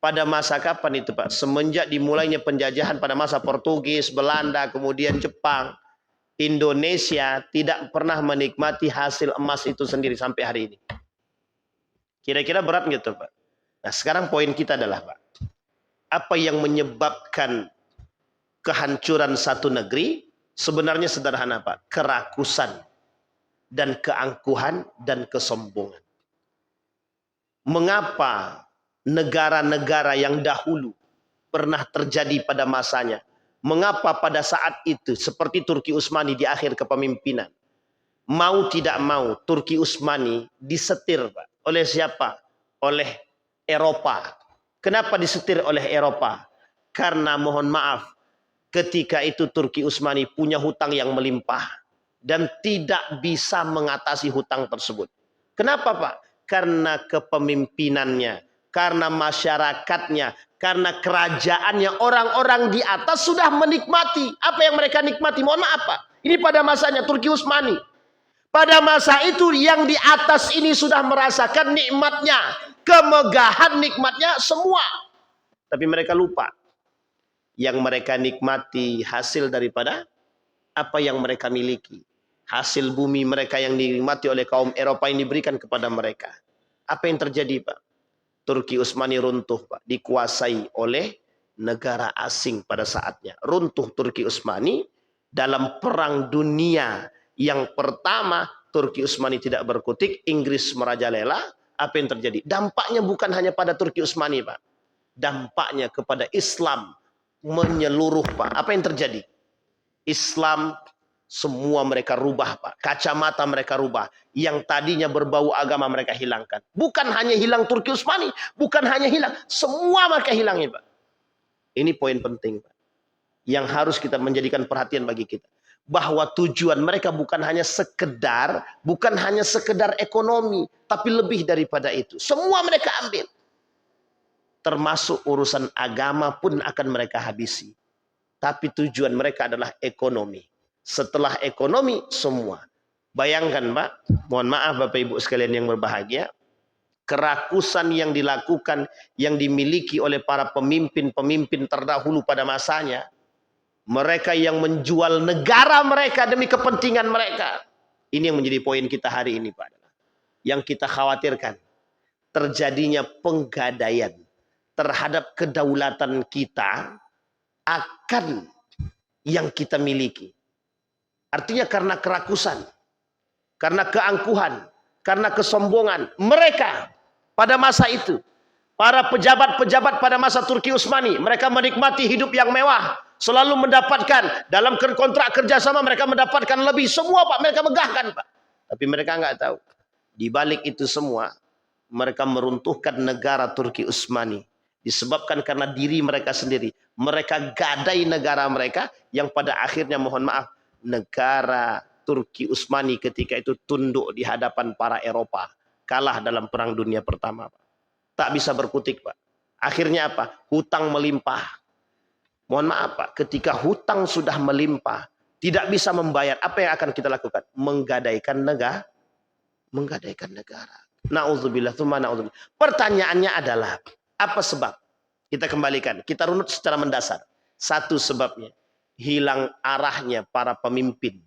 Pada masa kapan itu, Pak? Semenjak dimulainya penjajahan pada masa Portugis, Belanda, kemudian Jepang. Indonesia tidak pernah menikmati hasil emas itu sendiri sampai hari ini. Kira-kira berat gitu, Pak. Nah, sekarang poin kita adalah, Pak, apa yang menyebabkan kehancuran satu negeri? Sebenarnya sederhana, Pak. Kerakusan dan keangkuhan dan kesombongan. Mengapa negara-negara yang dahulu pernah terjadi pada masanya, mengapa pada saat itu seperti Turki Utsmani di akhir kepemimpinan, mau tidak mau Turki Utsmani disetir, Pak. Oleh siapa? Oleh Eropa. Kenapa disetir oleh Eropa? Karena mohon maaf, ketika itu Turki Utsmani punya hutang yang melimpah dan tidak bisa mengatasi hutang tersebut. Kenapa, Pak? Karena kepemimpinannya, karena masyarakatnya, karena kerajaannya, orang-orang di atas sudah menikmati. Apa yang mereka nikmati? Mohon maaf, Pak. Ini pada masanya Turki Utsmani. Pada masa itu yang di atas ini sudah merasakan nikmatnya, kemegahan nikmatnya semua. Tapi mereka lupa. Yang mereka nikmati hasil daripada apa yang mereka miliki. Hasil bumi mereka yang dinikmati oleh kaum Eropa yang diberikan kepada mereka. Apa yang terjadi, Pak? Turki Utsmani runtuh, Pak. Dikuasai oleh negara asing pada saatnya. Runtuh Turki Utsmani dalam perang dunia yang pertama Turki Utsmani tidak berkutik, Inggris merajalela, apa yang terjadi? Dampaknya bukan hanya pada Turki Utsmani, Pak. Dampaknya kepada Islam menyeluruh, Pak. Apa yang terjadi? Islam semua mereka rubah, Pak. Kacamata mereka rubah. Yang tadinya berbau agama mereka hilangkan. Bukan hanya hilang Turki Utsmani, bukan hanya hilang, semua mereka hilangin, Pak. Ini poin penting, Pak, yang harus kita menjadikan perhatian bagi kita. Bahwa tujuan mereka bukan hanya sekedar ekonomi, tapi lebih daripada itu. Semua mereka ambil. Termasuk urusan agama pun akan mereka habisi. Tapi tujuan mereka adalah ekonomi. Setelah ekonomi, semua. Bayangkan, Pak, mohon maaf Bapak Ibu sekalian yang berbahagia, kerakusan yang dilakukan, yang dimiliki oleh para pemimpin-pemimpin terdahulu pada masanya, mereka yang menjual negara mereka demi kepentingan mereka. Ini yang menjadi poin kita hari ini, Pak. Yang kita khawatirkan, terjadinya penggadaian terhadap kedaulatan kita akan yang kita miliki. Artinya karena kerakusan, karena keangkuhan, karena kesombongan mereka pada masa itu. Para pejabat-pejabat pada masa Turki Utsmani, mereka menikmati hidup yang mewah. Selalu mendapatkan, dalam kontrak kerjasama mereka mendapatkan lebih. Semua, Pak, mereka megahkan, Pak. Tapi mereka nggak tahu. Di balik itu semua, mereka meruntuhkan negara Turki Utsmani. Disebabkan karena diri mereka sendiri. Mereka gadai negara mereka, yang pada akhirnya, mohon maaf, negara Turki Utsmani ketika itu tunduk di hadapan para Eropa. Kalah dalam Perang Dunia Pertama, Pak. Tak bisa berkutik, Pak. Akhirnya apa? Hutang melimpah. Mohon maaf, Pak, ketika hutang sudah melimpah, tidak bisa membayar, apa yang akan kita lakukan? Menggadaikan negara. Menggadaikan negara. Na'udzubillah, tsumma na'udzubillah. Pertanyaannya adalah, apa sebab? Kita kembalikan, kita runut secara mendasar. Satu sebabnya, hilang arahnya para pemimpin.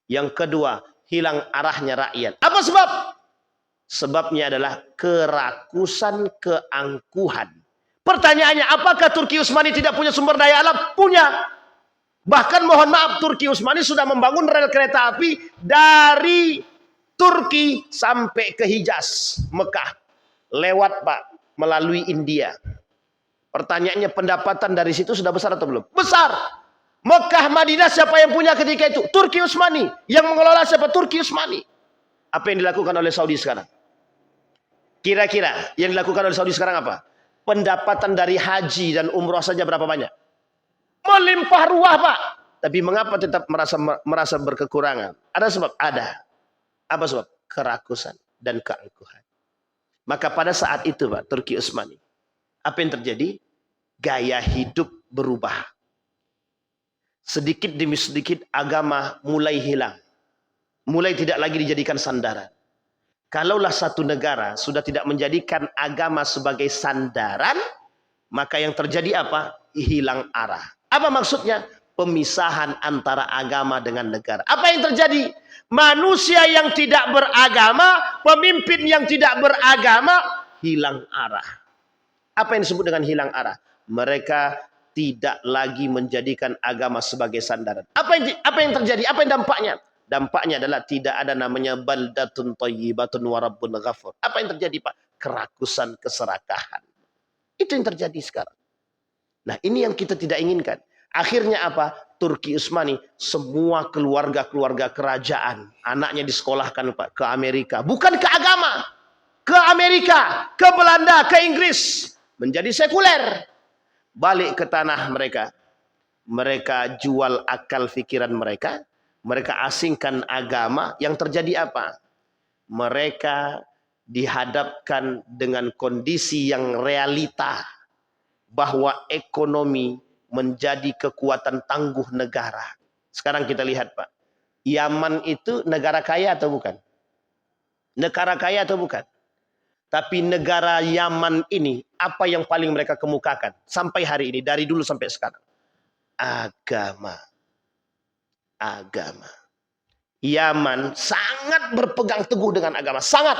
Yang kedua, hilang arahnya rakyat. Apa sebab? Sebabnya adalah kerakusan, keangkuhan. Pertanyaannya, apakah Turki Utsmani tidak punya sumber daya alam? Punya. Bahkan mohon maaf, Turki Utsmani sudah membangun rel kereta api dari Turki sampai ke Hijaz, Mekah. Lewat, Pak, melalui India. Pertanyaannya, pendapatan dari situ sudah besar atau belum? Besar. Mekah, Madinah, siapa yang punya ketika itu? Turki Utsmani. Yang mengelola siapa? Turki Utsmani. Apa yang dilakukan oleh Saudi sekarang? Kira-kira yang dilakukan oleh Saudi sekarang apa? Pendapatan dari haji dan umroh saja berapa banyak? Melimpah ruah, Pak. Tapi mengapa tetap merasa berkekurangan? Ada sebab? Ada. Apa sebab? Kerakusan dan keangkuhan. Maka pada saat itu, Pak, Turki Utsmani, apa yang terjadi? Gaya hidup berubah. Sedikit demi sedikit agama mulai hilang. Mulai tidak lagi dijadikan sandaran. Kalaulah satu negara sudah tidak menjadikan agama sebagai sandaran, maka yang terjadi apa? Hilang arah. Apa maksudnya? Pemisahan antara agama dengan negara. Apa yang terjadi? Manusia yang tidak beragama, pemimpin yang tidak beragama, hilang arah. Apa yang disebut dengan hilang arah? Mereka tidak lagi menjadikan agama sebagai sandaran. Apa yang terjadi? Apa yang dampaknya? Dampaknya adalah tidak ada namanya baldatun thayyibatun wa rabbun ghafur. Apa yang terjadi, Pak? Kerakusan, keserakahan. Itu yang terjadi sekarang. Nah, ini yang kita tidak inginkan. Akhirnya apa? Turki Utsmani, semua keluarga-keluarga kerajaan, anaknya disekolahkan, Pak, ke Amerika. Bukan ke agama. Ke Amerika, ke Belanda, ke Inggris. Menjadi sekuler. Balik ke tanah mereka. Mereka jual akal pikiran mereka. Mereka asingkan agama. Yang terjadi apa? Mereka dihadapkan dengan kondisi yang realita. Bahwa ekonomi menjadi kekuatan tangguh negara. Sekarang kita lihat, Pak. Yaman itu negara kaya atau bukan? Negara kaya atau bukan? Tapi negara Yaman ini, apa yang paling mereka kemukakan? Sampai hari ini, dari dulu sampai sekarang. Agama. Agama. Yaman sangat berpegang teguh dengan agama. Sangat.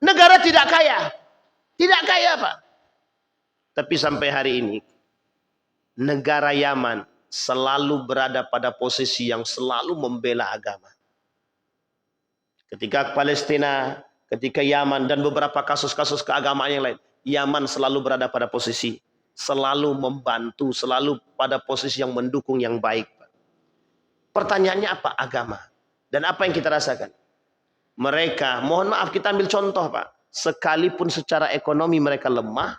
Negara tidak kaya. Tidak kaya, Pak. Tapi sampai hari ini, negara Yaman selalu berada pada posisi yang selalu membela agama. Ketika Palestina, ketika Yaman, dan beberapa kasus-kasus keagamaan yang lain, Yaman selalu berada pada posisi, selalu membantu, selalu pada posisi yang mendukung yang baik. Pertanyaannya apa? Agama. Dan apa yang kita rasakan? Mereka, mohon maaf kita ambil contoh Pak, sekalipun secara ekonomi mereka lemah,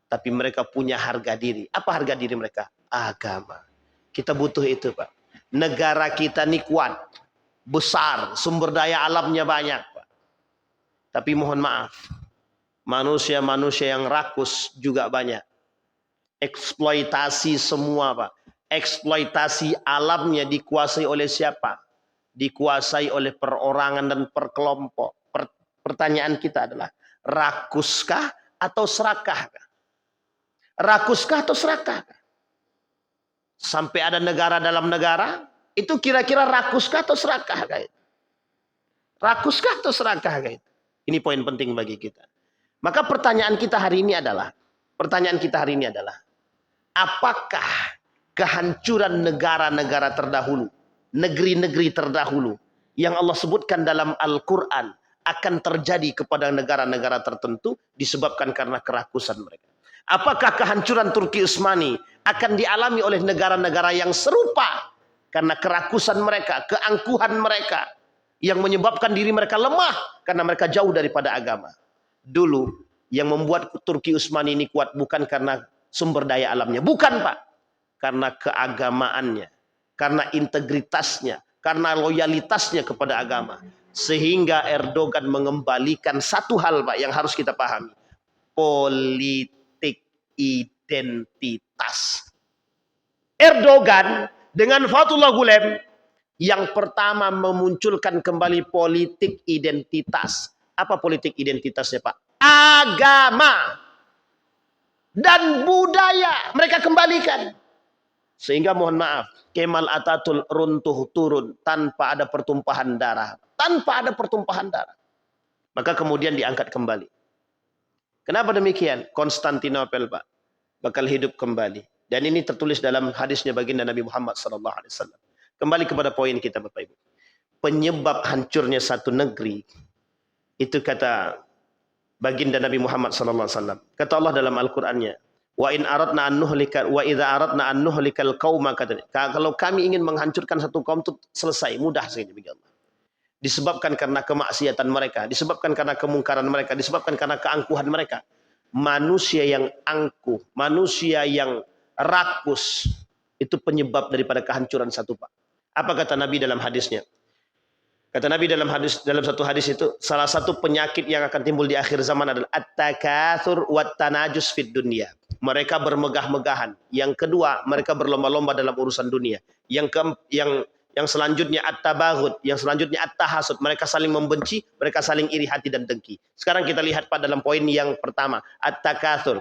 tapi mereka punya harga diri. Apa harga diri mereka? Agama. Kita butuh itu Pak. Negara kita ini kuat, besar, sumber daya alamnya banyak Pak. Tapi mohon maaf, manusia-manusia yang rakus juga banyak. Eksploitasi semua Pak. Eksploitasi alamnya dikuasai oleh siapa? Dikuasai oleh perorangan dan perkelompok. Pertanyaan kita adalah, rakuskah atau serakah? Rakuskah atau serakah? Sampai ada negara dalam negara, itu kira-kira rakuskah atau serakah? Rakuskah atau serakah? Ini poin penting bagi kita. Maka pertanyaan kita hari ini adalah, apakah kehancuran negara-negara terdahulu, negeri-negeri terdahulu yang Allah sebutkan dalam Al-Quran akan terjadi kepada negara-negara tertentu disebabkan karena kerakusan mereka? Apakah kehancuran Turki Utsmani akan dialami oleh negara-negara yang serupa karena kerakusan mereka, keangkuhan mereka yang menyebabkan diri mereka lemah karena mereka jauh daripada agama? Dulu yang membuat Turki Utsmani ini kuat bukan karena sumber daya alamnya, bukan Pak, karena keagamaannya, karena integritasnya, karena loyalitasnya kepada agama. Sehingga Erdogan mengembalikan satu hal Pak yang harus kita pahami, politik identitas. Erdogan dengan Fethullah Gulen yang pertama memunculkan kembali politik identitas. Apa politik identitasnya Pak? Agama dan budaya mereka kembalikan. Sehingga mohon maaf, Kemal Atatürk runtuh turun tanpa ada pertumpahan darah. Tanpa ada pertumpahan darah. Maka kemudian diangkat kembali. Kenapa demikian? Konstantinopel Pak bakal hidup kembali. Dan ini tertulis dalam hadisnya baginda Nabi Muhammad SAW. Kembali kepada poin kita Bapak Ibu. Penyebab hancurnya satu negeri, itu kata baginda Nabi Muhammad SAW. Kata Allah dalam Al-Qur'annya, wa in aradna an nuhlika wa idza aradna an nuhlikal qauma, katanya, kalau kami ingin menghancurkan satu kaum itu selesai, mudah saja bagi Allah. Disebabkan karena kemaksiatan mereka, disebabkan karena kemungkaran mereka, disebabkan karena keangkuhan mereka. Manusia yang angkuh, manusia yang rakus, itu penyebab daripada kehancuran satu Pak. Apa kata Nabi dalam hadisnya? Kata Nabi dalam satu hadis itu, salah satu penyakit yang akan timbul di akhir zaman adalah at-takatsur wat tanajus fid dunya. Mereka bermegah-megahan. Yang kedua, mereka berlomba-lomba dalam urusan dunia. Yang selanjutnya at-tabaghud, yang selanjutnya at-tahasud. Mereka saling membenci, mereka saling iri hati dan dengki. Sekarang kita lihat Pak dalam poin yang pertama, at-takatsur.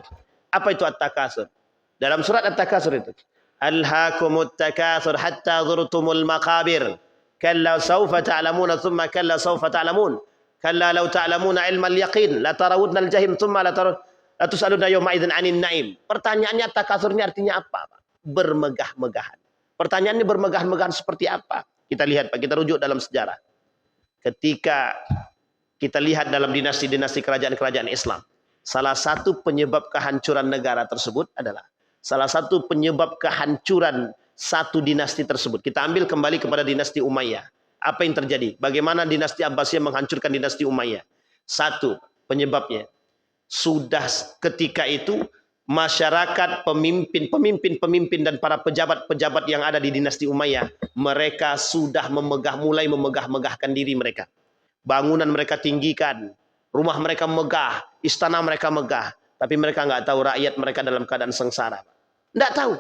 Apa itu at-takatsur? Dalam surat at-takatsur itu, alhaakumut takatsur hatta zurtumul maqabir. Kalla sawfa ta'lamuna thumma kalla sawfa ta'lamun. Kalla law ta'lamuna ilmal yaqin la tarawunal jahim thumma la tus'aluna yawma idzin 'anil na'im. Pertanyaannya takatsurnya artinya apa, Pak? Bermegah-megahan. Pertanyaannya bermegah-megahan seperti apa? Kita lihat Pak, kita rujuk dalam sejarah. Ketika kita lihat dalam dinasti-dinasti kerajaan-kerajaan Islam, salah satu penyebab kehancuran negara tersebut adalah salah satu penyebab kehancuran satu dinasti tersebut. Kita ambil kembali kepada dinasti Umayyah. Apa yang terjadi? Bagaimana dinasti Abbasiyah menghancurkan dinasti Umayyah? Satu penyebabnya, sudah ketika itu masyarakat, pemimpin dan para pejabat-pejabat yang ada di dinasti Umayyah, mereka sudah mulai memegah-megahkan diri mereka. Bangunan mereka tinggikan, rumah mereka megah, istana mereka megah, tapi mereka nggak tahu rakyat mereka dalam keadaan sengsara. Nggak tahu.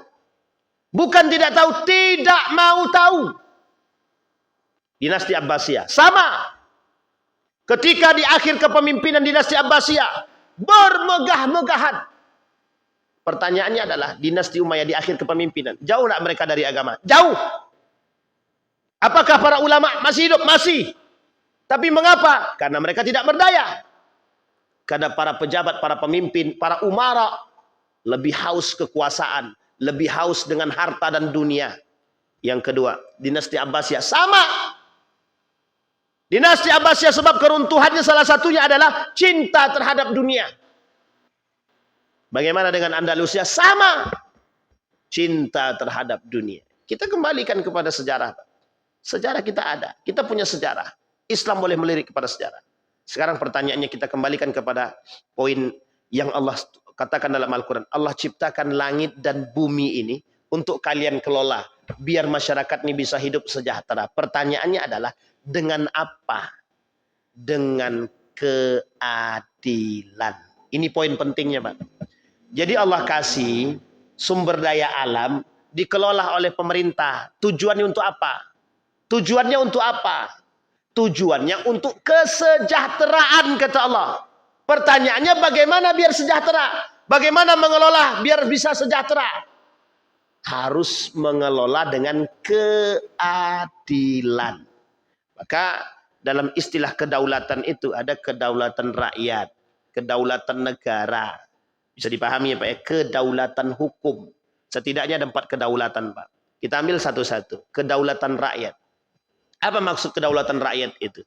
Bukan tidak tahu, tidak mau tahu. Dinasti Abbasiyah sama. Ketika di akhir kepemimpinan dinasti Abbasiyah, bermegah-megahan. Pertanyaannya adalah, dinasti Umayyah di akhir kepemimpinan, jauh tak mereka dari agama? Jauh. Apakah para ulama masih hidup? Masih. Tapi mengapa? Karena mereka tidak berdaya. Karena para pejabat, para pemimpin, para umara lebih haus kekuasaan, lebih haus dengan harta dan dunia. Yang kedua, dinasti Abbasiyah sama. Dinasti Abbasiyah sebab keruntuhannya salah satunya adalah cinta terhadap dunia. Bagaimana dengan Andalusia? Sama. Cinta terhadap dunia. Kita kembalikan kepada sejarah. Sejarah kita ada. Kita punya sejarah. Islam boleh melirik kepada sejarah. Sekarang pertanyaannya kita kembalikan kepada poin yang Allah katakan dalam Al-Quran. Allah ciptakan langit dan bumi ini untuk kalian kelola. Biar masyarakat ini bisa hidup sejahtera. Pertanyaannya adalah dengan apa? Dengan keadilan. Ini poin pentingnya, Pak. Jadi Allah kasih sumber daya alam dikelola oleh pemerintah. Tujuannya untuk apa? Tujuannya untuk apa? Tujuannya untuk kesejahteraan, kata Allah. Pertanyaannya bagaimana biar sejahtera? Bagaimana mengelola biar bisa sejahtera? Harus mengelola dengan keadilan. Maka dalam istilah kedaulatan itu ada kedaulatan rakyat, kedaulatan negara. Bisa dipahami ya Pak ya, kedaulatan hukum. Setidaknya ada 4 kedaulatan Pak. Kita ambil satu-satu. Kedaulatan rakyat. Apa maksud kedaulatan rakyat itu?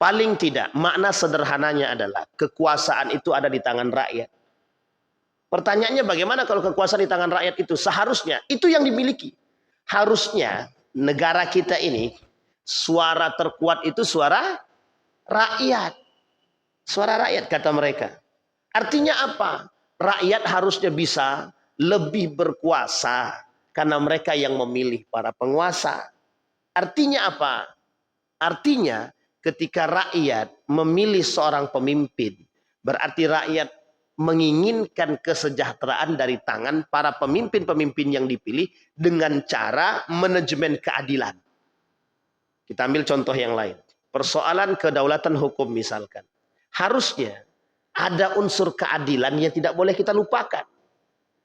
Paling tidak, makna sederhananya adalah kekuasaan itu ada di tangan rakyat. Pertanyaannya bagaimana kalau kekuasaan di tangan rakyat itu? Seharusnya itu yang dimiliki. Harusnya negara kita ini suara terkuat itu suara rakyat. Suara rakyat kata mereka. Artinya apa? Rakyat harusnya bisa lebih berkuasa karena mereka yang memilih para penguasa. Artinya apa? Artinya ketika rakyat memilih seorang pemimpin, berarti rakyat menginginkan kesejahteraan dari tangan para pemimpin-pemimpin yang dipilih dengan cara manajemen keadilan. Kita ambil contoh yang lain. Persoalan kedaulatan hukum misalkan. Harusnya ada unsur keadilan yang tidak boleh kita lupakan.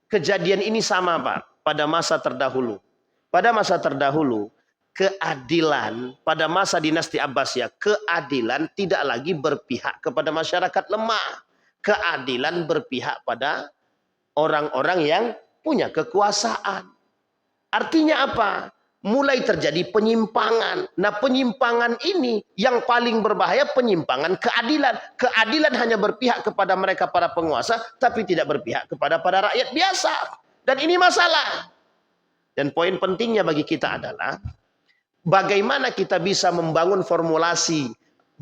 Kejadian ini sama Pak pada masa terdahulu. Pada masa terdahulu, keadilan pada masa dinasti Abbasiyah, keadilan tidak lagi berpihak kepada masyarakat lemah. Keadilan berpihak pada orang-orang yang punya kekuasaan. Artinya apa? Mulai terjadi penyimpangan. Nah, penyimpangan ini yang paling berbahaya, penyimpangan keadilan. Keadilan hanya berpihak kepada mereka para penguasa, tapi tidak berpihak kepada para rakyat biasa. Dan ini masalah. Dan poin pentingnya bagi kita adalah bagaimana kita bisa membangun formulasi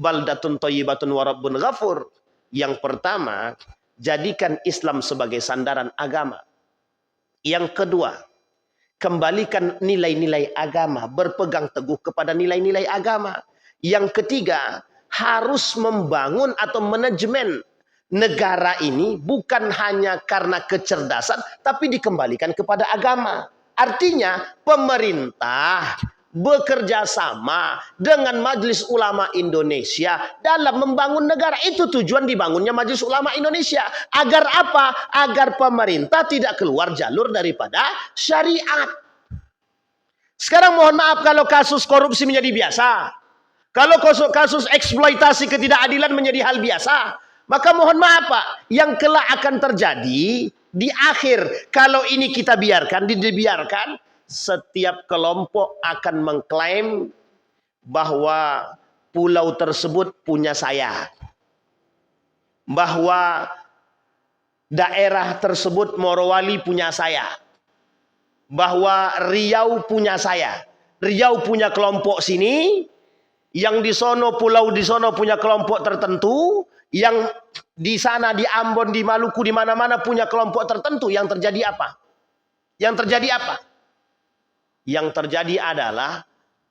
baldatun thayyibatun wa rabbun ghafur. Yang pertama, jadikan Islam sebagai sandaran agama. Yang kedua, kembalikan nilai-nilai agama, berpegang teguh kepada nilai-nilai agama. Yang ketiga, harus membangun atau manajemen negara ini bukan hanya karena kecerdasan, tapi dikembalikan kepada agama. Artinya, pemerintah bekerja sama dengan Majelis Ulama Indonesia dalam membangun negara. Itu tujuan dibangunnya Majelis Ulama Indonesia. Agar apa? Agar pemerintah tidak keluar jalur daripada syariat. Sekarang mohon maaf kalau kasus korupsi menjadi biasa. Kalau kasus eksploitasi ketidakadilan menjadi hal biasa. Maka mohon maaf Pak, yang kelak akan terjadi di akhir, kalau ini kita biarkan, dibiarkan, setiap kelompok akan mengklaim bahwa pulau tersebut punya saya. Bahwa daerah tersebut Morowali punya saya. Bahwa Riau punya saya. Riau punya kelompok sini, yang di sono pulau di sono punya kelompok tertentu, yang di sana di Ambon, di Maluku, di mana-mana punya kelompok tertentu. Yang terjadi apa? Yang terjadi apa? Yang terjadi adalah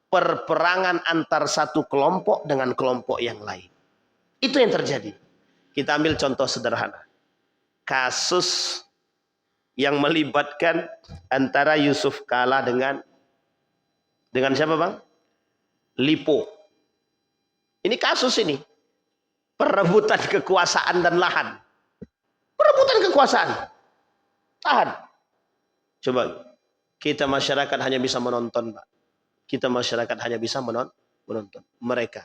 perperangan antar satu kelompok dengan kelompok yang lain. Itu yang terjadi. Kita ambil contoh sederhana. Kasus yang melibatkan antara Yusuf Kala dengan siapa Bang? Lipo. Ini kasus ini. Perebutan kekuasaan dan lahan. Perebutan kekuasaan. Lahan. Coba. Kita masyarakat hanya bisa menonton, Pak. Kita masyarakat hanya bisa menonton. Mereka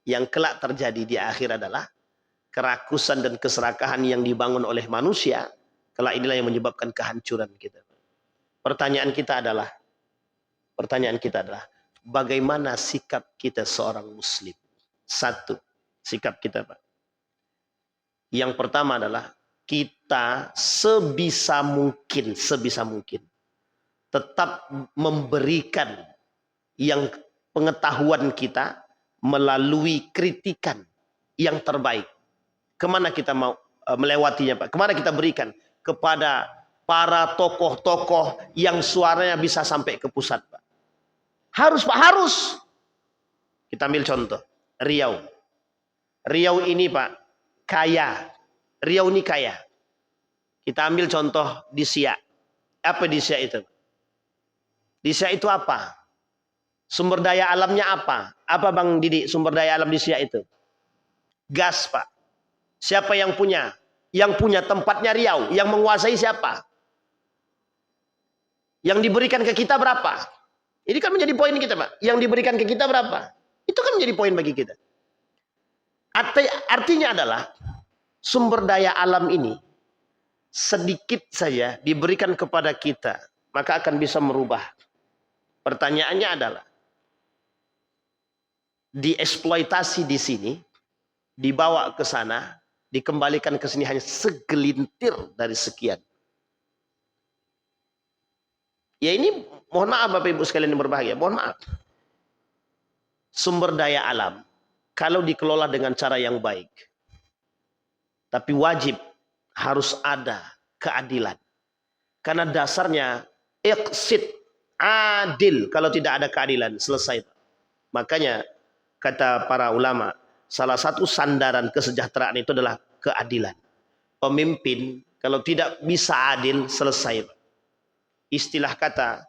yang kelak terjadi di akhir adalah kerakusan dan keserakahan yang dibangun oleh manusia. Kelak inilah yang menyebabkan kehancuran kita. Pertanyaan kita adalah, bagaimana sikap kita seorang muslim. Satu, sikap kita, Pak. Yang pertama adalah kita sebisa mungkin tetap memberikan yang pengetahuan kita melalui kritikan yang terbaik. Kemana kita mau melewatinya, Pak? Kemana kita berikan? Kepada para tokoh-tokoh yang suaranya bisa sampai ke pusat, Pak. Harus, Pak, harus. Kita ambil contoh, Riau. Riau ini, Pak, kaya. Riau ini kaya. Kita ambil contoh di Siak. Apa di Siak itu? Di Siak itu apa? Sumber daya alamnya apa? Apa Bang Didi sumber daya alam di Siak itu? Gas, Pak. Siapa yang punya? Yang punya tempatnya Riau. Yang menguasai siapa? Yang diberikan ke kita berapa? Ini kan menjadi poin kita, Pak. Yang diberikan ke kita berapa? Itu kan menjadi poin bagi kita. Artinya adalah sumber daya alam ini sedikit saja diberikan kepada kita, maka akan bisa merubah. Pertanyaannya adalah dieksploitasi di sini, dibawa ke sana, dikembalikan ke sini hanya segelintir dari sekian. Ya ini mohon maaf Bapak Ibu sekalian yang berbahagia, mohon maaf. Sumber daya alam kalau dikelola dengan cara yang baik, tapi wajib harus ada keadilan. Karena dasarnya iqsid, adil. Kalau tidak ada keadilan, selesai. Makanya kata para ulama, salah satu sandaran kesejahteraan itu adalah keadilan. Pemimpin kalau tidak bisa adil, selesai. Istilah kata,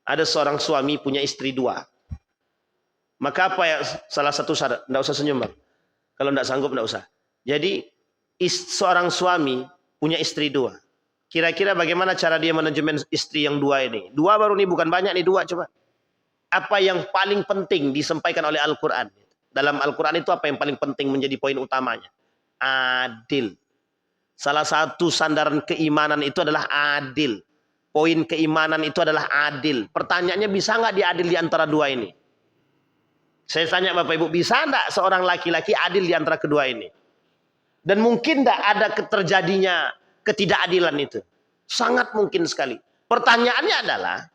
ada seorang suami punya istri 2. Maka apa ya salah satu syarat? Tidak usah senyum, Bang. Kalau tidak sanggup, tidak usah. Jadi seorang suami punya istri 2. Kira-kira bagaimana cara dia manajemen istri yang 2 ini? 2 baru nih, bukan banyak nih, 2 coba. Apa yang paling penting disampaikan oleh Al-Quran? Dalam Al-Quran itu apa yang paling penting menjadi poin utamanya? Adil. Salah satu sandaran keimanan itu adalah adil. Poin keimanan itu adalah adil. Pertanyaannya, bisa nggak diadil di antara 2 ini? Saya tanya Bapak Ibu, bisa enggak seorang laki-laki adil di antara kedua ini? Dan mungkin enggak ada terjadinya ketidakadilan itu? Sangat mungkin sekali. Pertanyaannya adalah,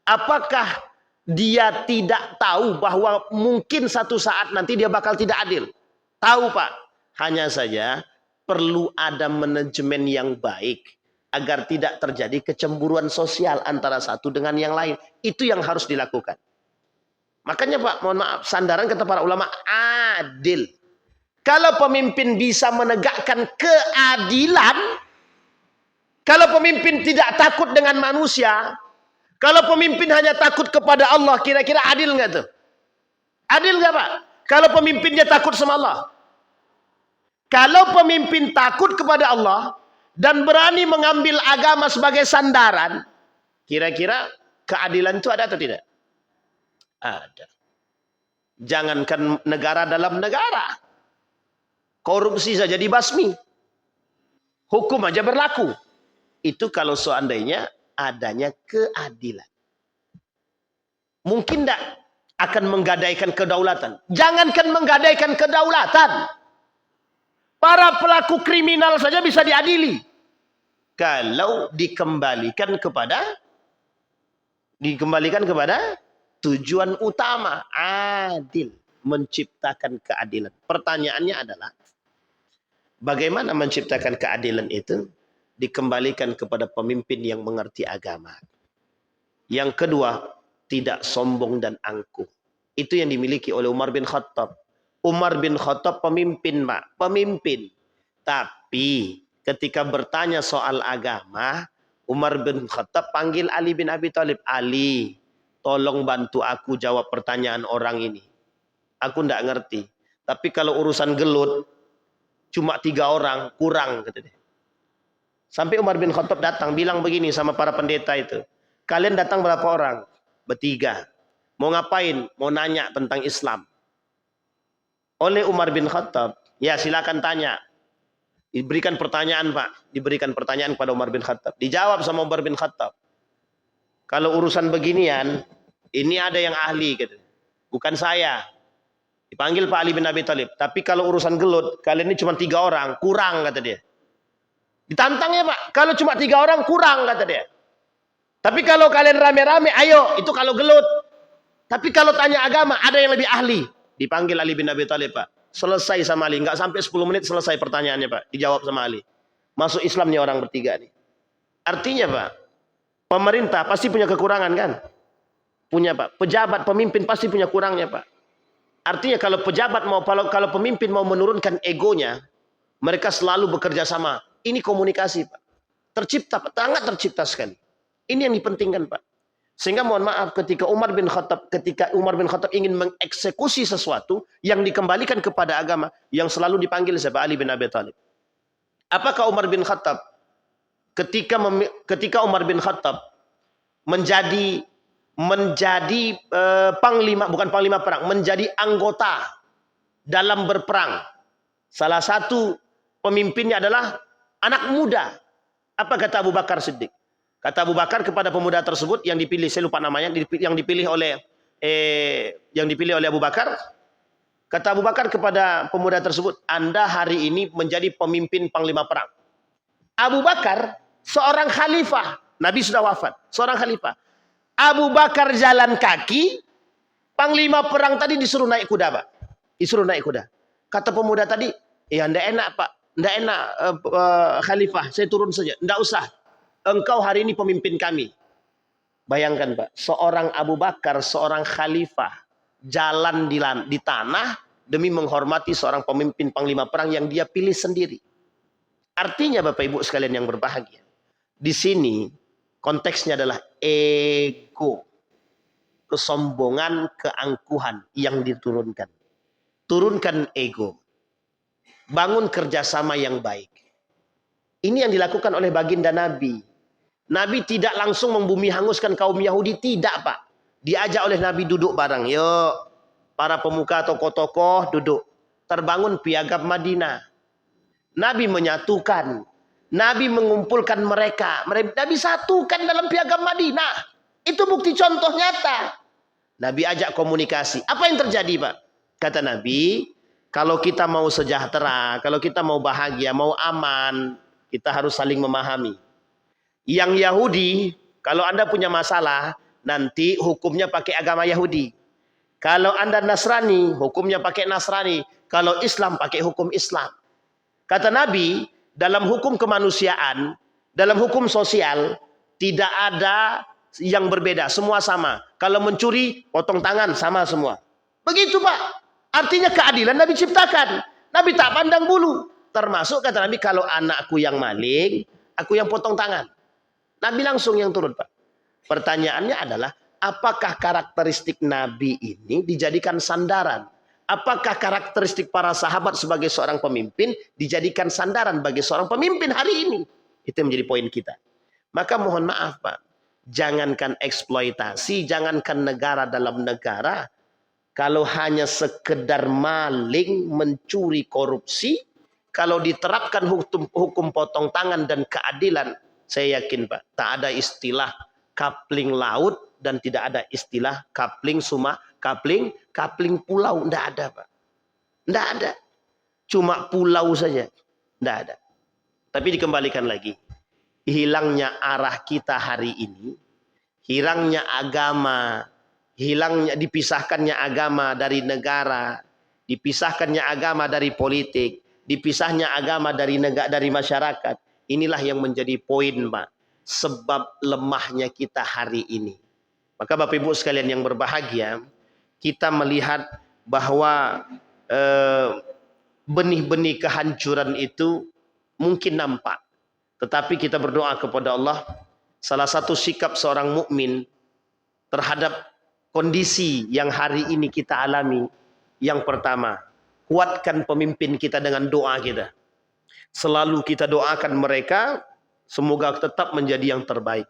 apakah dia tidak tahu bahwa mungkin satu saat nanti dia bakal tidak adil? Tahu, Pak. Hanya saja perlu ada manajemen yang baik agar tidak terjadi kecemburuan sosial antara satu dengan yang lain. Itu yang harus dilakukan. Makanya Pak, mohon maaf, sandaran kata para ulama, adil. Kalau pemimpin bisa menegakkan keadilan, kalau pemimpin tidak takut dengan manusia, kalau pemimpin hanya takut kepada Allah, kira-kira adil nggak tuh? Adil nggak Pak? Kalau pemimpinnya takut sama Allah. Kalau pemimpin takut kepada Allah dan berani mengambil agama sebagai sandaran, kira-kira keadilan itu ada atau tidak? Ada. Jangankan negara dalam negara, korupsi saja dibasmi, hukum aja berlaku. Itu kalau seandainya adanya keadilan. Mungkin tidak akan menggadaikan kedaulatan. Jangankan menggadaikan kedaulatan, para pelaku kriminal saja bisa diadili kalau dikembalikan kepada tujuan utama, adil, menciptakan keadilan. Pertanyaannya adalah, bagaimana menciptakan keadilan itu? Dikembalikan kepada pemimpin yang mengerti agama. Yang kedua, tidak sombong dan angkuh. Itu yang dimiliki oleh Umar bin Khattab. Umar bin Khattab pemimpin, Pak. Pemimpin. Tapi ketika bertanya soal agama, Umar bin Khattab panggil Ali bin Abi Thalib. Ali, tolong bantu aku jawab pertanyaan orang ini. Aku tidak ngerti. Tapi kalau urusan gelut, cuma 3 orang, kurang. Kata dia. Sampai Umar bin Khattab datang, bilang begini sama para pendeta itu. Kalian datang berapa orang? 3. Mau ngapain? Mau nanya tentang Islam. Oleh Umar bin Khattab, ya silakan tanya. Diberikan pertanyaan Pak. Diberikan pertanyaan kepada Umar bin Khattab. Dijawab sama Umar bin Khattab. Kalau urusan beginian, ini ada yang ahli. Gitu. bukan saya. Dipanggil Pak Ali bin Abi Thalib. Tapi kalau urusan gelut, kalian ini cuma 3 orang, kurang kata dia. Ditantangnya Pak, kalau cuma 3 orang kurang kata dia. Tapi kalau kalian rame-rame, ayo, itu kalau gelut. Tapi kalau tanya agama, ada yang lebih ahli. Dipanggil Ali bin Abi Thalib Pak. Selesai sama Ali, nggak sampai 10 menit selesai pertanyaannya Pak. Dijawab sama Ali. Masuk Islam nih orang bertiga nih. Artinya Pak, pemerintah pasti punya kekurangan kan? Punya Pak. Pejabat, pemimpin pasti punya kurangnya Pak. Artinya kalau pejabat kalau pemimpin mau menurunkan egonya, mereka selalu bekerja sama. Ini komunikasi Pak. Tercipta Pak, sangat tercipta sekali. Ini yang dipentingkan Pak. Sehingga mohon maaf ketika Umar bin Khattab ingin mengeksekusi sesuatu yang dikembalikan kepada agama, yang selalu dipanggil siapa? Ali bin Abi Thalib. Apakah Umar bin Khattab ketika Umar bin Khattab menjadi panglima, bukan panglima perang, menjadi anggota dalam berperang. Salah satu pemimpinnya adalah anak muda. Apa kata Abu Bakar Siddiq? Kata Abu Bakar kepada pemuda tersebut yang dipilih, saya lupa namanya, yang dipilih oleh Abu Bakar. Kata Abu Bakar kepada pemuda tersebut, Anda hari ini menjadi pemimpin panglima perang. Abu Bakar seorang khalifah, Nabi sudah wafat, seorang khalifah. Abu Bakar jalan kaki, panglima perang tadi disuruh naik kuda Pak. Disuruh naik kuda. Kata pemuda tadi, ya ndak enak Pak, ndak enak khalifah, saya turun saja. Ndak usah, engkau hari ini pemimpin kami. Bayangkan Pak, seorang Abu Bakar, seorang khalifah, jalan di tanah demi menghormati seorang pemimpin panglima perang yang dia pilih sendiri. Artinya Bapak Ibu sekalian yang berbahagia, di sini konteksnya adalah ego, kesombongan, keangkuhan yang diturunkan. Turunkan ego, bangun kerjasama yang baik. Ini yang dilakukan oleh baginda Nabi. Nabi tidak langsung membumi hanguskan kaum Yahudi, tidak Pak. Diajak oleh Nabi duduk bareng, yuk para pemuka tokoh-tokoh duduk. Terbangun piagam Madinah. Nabi menyatukan. Nabi mengumpulkan mereka. Nabi satukan dalam piagam Madinah. Itu bukti contoh nyata. Nabi ajak komunikasi. Apa yang terjadi Pak? Kata Nabi, kalau kita mau sejahtera, kalau kita mau bahagia, mau aman, kita harus saling memahami. Yang Yahudi, kalau Anda punya masalah, nanti hukumnya pakai agama Yahudi. Kalau Anda Nasrani, hukumnya pakai Nasrani. Kalau Islam, pakai hukum Islam. Kata Nabi, dalam hukum kemanusiaan, dalam hukum sosial, tidak ada yang berbeda. Semua sama. Kalau mencuri, potong tangan, sama semua. Begitu Pak. Artinya keadilan Nabi ciptakan. Nabi tak pandang bulu. Termasuk kata Nabi, kalau anakku yang maling, aku yang potong tangan. Nabi langsung yang turun Pak. Pertanyaannya adalah, apakah karakteristik Nabi ini dijadikan sandaran? Apakah karakteristik para sahabat sebagai seorang pemimpin dijadikan sandaran bagi seorang pemimpin hari ini? Itu yang menjadi poin kita. Maka mohon maaf Pak, jangankan eksploitasi, jangankan negara dalam negara, kalau hanya sekedar maling, mencuri, korupsi, kalau diterapkan hukum potong tangan dan keadilan, saya yakin Pak, tak ada istilah kapling laut dan tidak ada istilah kapling kapling pulau, enggak ada Pak. Enggak ada. Cuma pulau saja. Enggak ada. Tapi dikembalikan lagi. Hilangnya arah kita hari ini, hilangnya agama, dipisahkannya agama dari negara, dipisahkannya agama dari politik, dipisahnya agama dari masyarakat. Inilah yang menjadi poin Pak. Sebab lemahnya kita hari ini. Maka Bapak Ibu sekalian yang berbahagia, kita melihat bahwa benih-benih kehancuran itu mungkin nampak. Tetapi kita berdoa kepada Allah, salah satu sikap seorang mukmin terhadap kondisi yang hari ini kita alami, yang pertama, kuatkan pemimpin kita dengan doa kita. Selalu kita doakan mereka, semoga tetap menjadi yang terbaik.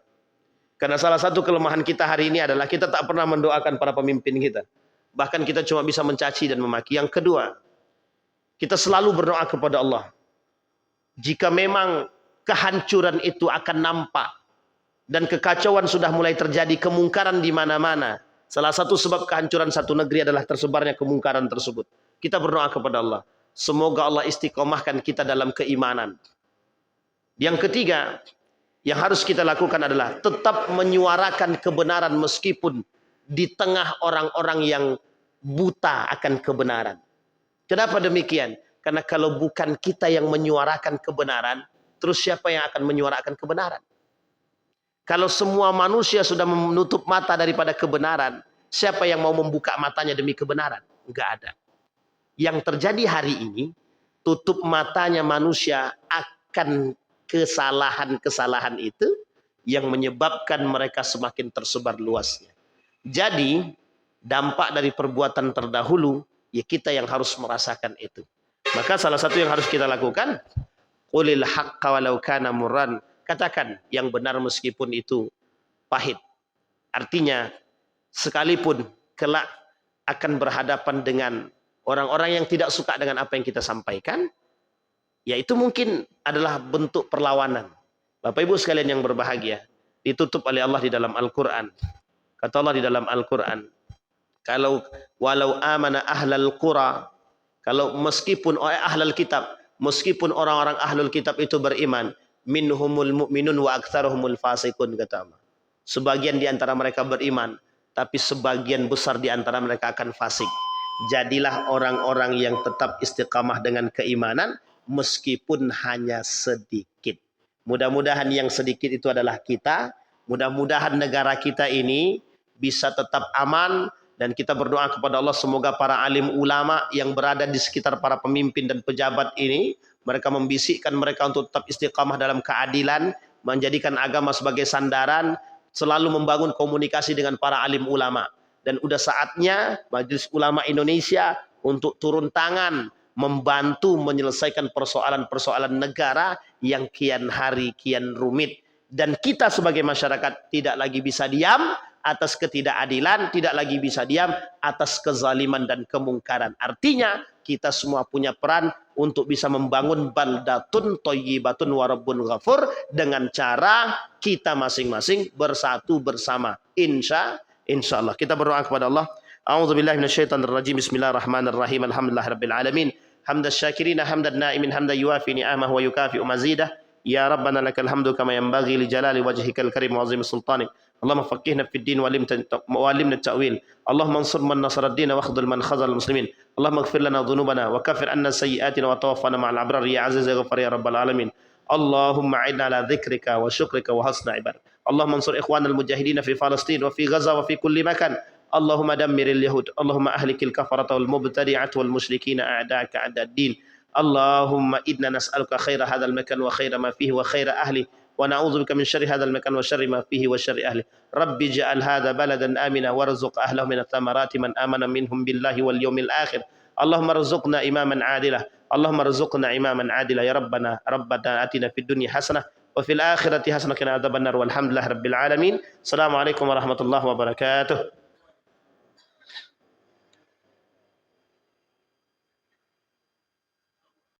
Karena salah satu kelemahan kita hari ini adalah kita tak pernah mendoakan para pemimpin kita. Bahkan kita cuma bisa mencaci dan memaki. Yang kedua, kita selalu berdoa kepada Allah. Jika memang kehancuran itu akan nampak dan kekacauan sudah mulai terjadi, kemungkaran di mana-mana, Salah satu sebab kehancuran satu negeri adalah tersebarnya kemungkaran tersebut. Kita berdoa kepada Allah. Semoga Allah istiqomahkan kita dalam keimanan. Yang ketiga, yang harus kita lakukan adalah tetap menyuarakan kebenaran meskipun di tengah orang-orang yang buta akan kebenaran. Kenapa demikian? Karena kalau bukan kita yang menyuarakan kebenaran, terus siapa yang akan menyuarakan kebenaran? Kalau semua manusia sudah menutup mata daripada kebenaran, siapa yang mau membuka matanya demi kebenaran? Enggak ada. Yang terjadi hari ini, tutup matanya manusia akan kesalahan-kesalahan itu yang menyebabkan mereka semakin tersebar luasnya. Jadi, dampak dari perbuatan terdahulu, ya kita yang harus merasakan itu. Maka salah satu yang harus kita lakukan, qulil haqqa walau kana murran. Katakan yang benar meskipun itu pahit. Artinya, sekalipun kelak akan berhadapan dengan orang-orang yang tidak suka dengan apa yang kita sampaikan, ya itu mungkin adalah bentuk perlawanan. Bapak Ibu sekalian yang berbahagia, ditutup oleh Allah di dalam Al-Quran. Kata Allah di dalam Al-Quran, kalau walau amana ahlal qura, kalau meskipun ahlul kitab, meskipun orang-orang ahlul kitab itu beriman, minhumul mu'minun wa aktsaruhumul fasiqun, kata Allah. Sebagian di antara mereka beriman, tapi sebagian besar di antara mereka akan fasik. Jadilah orang-orang yang tetap istiqamah dengan keimanan meskipun hanya sedikit. Mudah-mudahan yang sedikit itu adalah kita. Mudah-mudahan negara kita ini bisa tetap aman. Dan kita berdoa kepada Allah semoga para alim ulama yang berada di sekitar para pemimpin dan pejabat ini, mereka membisikkan mereka untuk tetap istiqamah dalam keadilan, menjadikan agama sebagai sandaran, selalu membangun komunikasi dengan para alim ulama. Dan udah saatnya Majelis Ulama Indonesia untuk turun tangan, membantu menyelesaikan persoalan-persoalan negara yang kian hari kian rumit. Dan kita sebagai masyarakat tidak lagi bisa diam atas ketidakadilan, tidak lagi bisa diam atas kezaliman dan kemungkaran. Artinya kita semua punya peran untuk bisa membangun baldatun thayyibatun wa rabbun ghafur dengan cara kita masing-masing bersatu bersama. Insyaallah. Kita berdoa kepada Allah. A'udzubillahi minasyaitonir rajim. Bismillahirrahmanirrahim. Alhamdulillahirabbil alamin. Hamdas syakirin hamdan naimin hamdan yuafi ni'amahu wa yukafi'u mazidah. Ya Rabbana lakal hamdu kama yanbaghi li jalali wajhikal karim wa azimi sultanik. Allahumma faqihna fid din wa alimna at-ta'wil. Allahumma ansur man nasara ad-din wa akhdhul man khazal al-muslimin. Allahumma ighfir lana dhunubana wa kaffir anna sayyi'atina wa tawaffana ma'al abrar ya aziz ya ghafar ya rabbal alamin. Allahumma a'inna ala dhikrika wa syukrika wa husna ibad. Allahumma ansur ikhwanal mujahidin fi Palestin wa fi Gaza wa fi kulli makan. Allahumma dammiril yahud. Allahumma ahlikil kafarata wal mubtadi'at wal musyrikina a'da'aka a'da'ad din. Allahumma inna nas'aluka khaira hadzal makan wa khaira ma fihi wa khaira ahli wa na'udzubika min syarri hadzal makan wa syarri ma fihi wa syarri ahli. Rabbi ij'al hadza baladan amina warzuq ahlahu min ath-thamarati man amana minhum billahi wal yawmil akhir. Allahumma rzuqna imaman adilah. Allahumma rzuqna imaman adilah ya rabbana atina fid dunya hasanah wa fil akhirati hasanah wa qina adzabannar walhamdulillahi rabbil alamin. Assalamualaikum warahmatullahi wabarakatuh.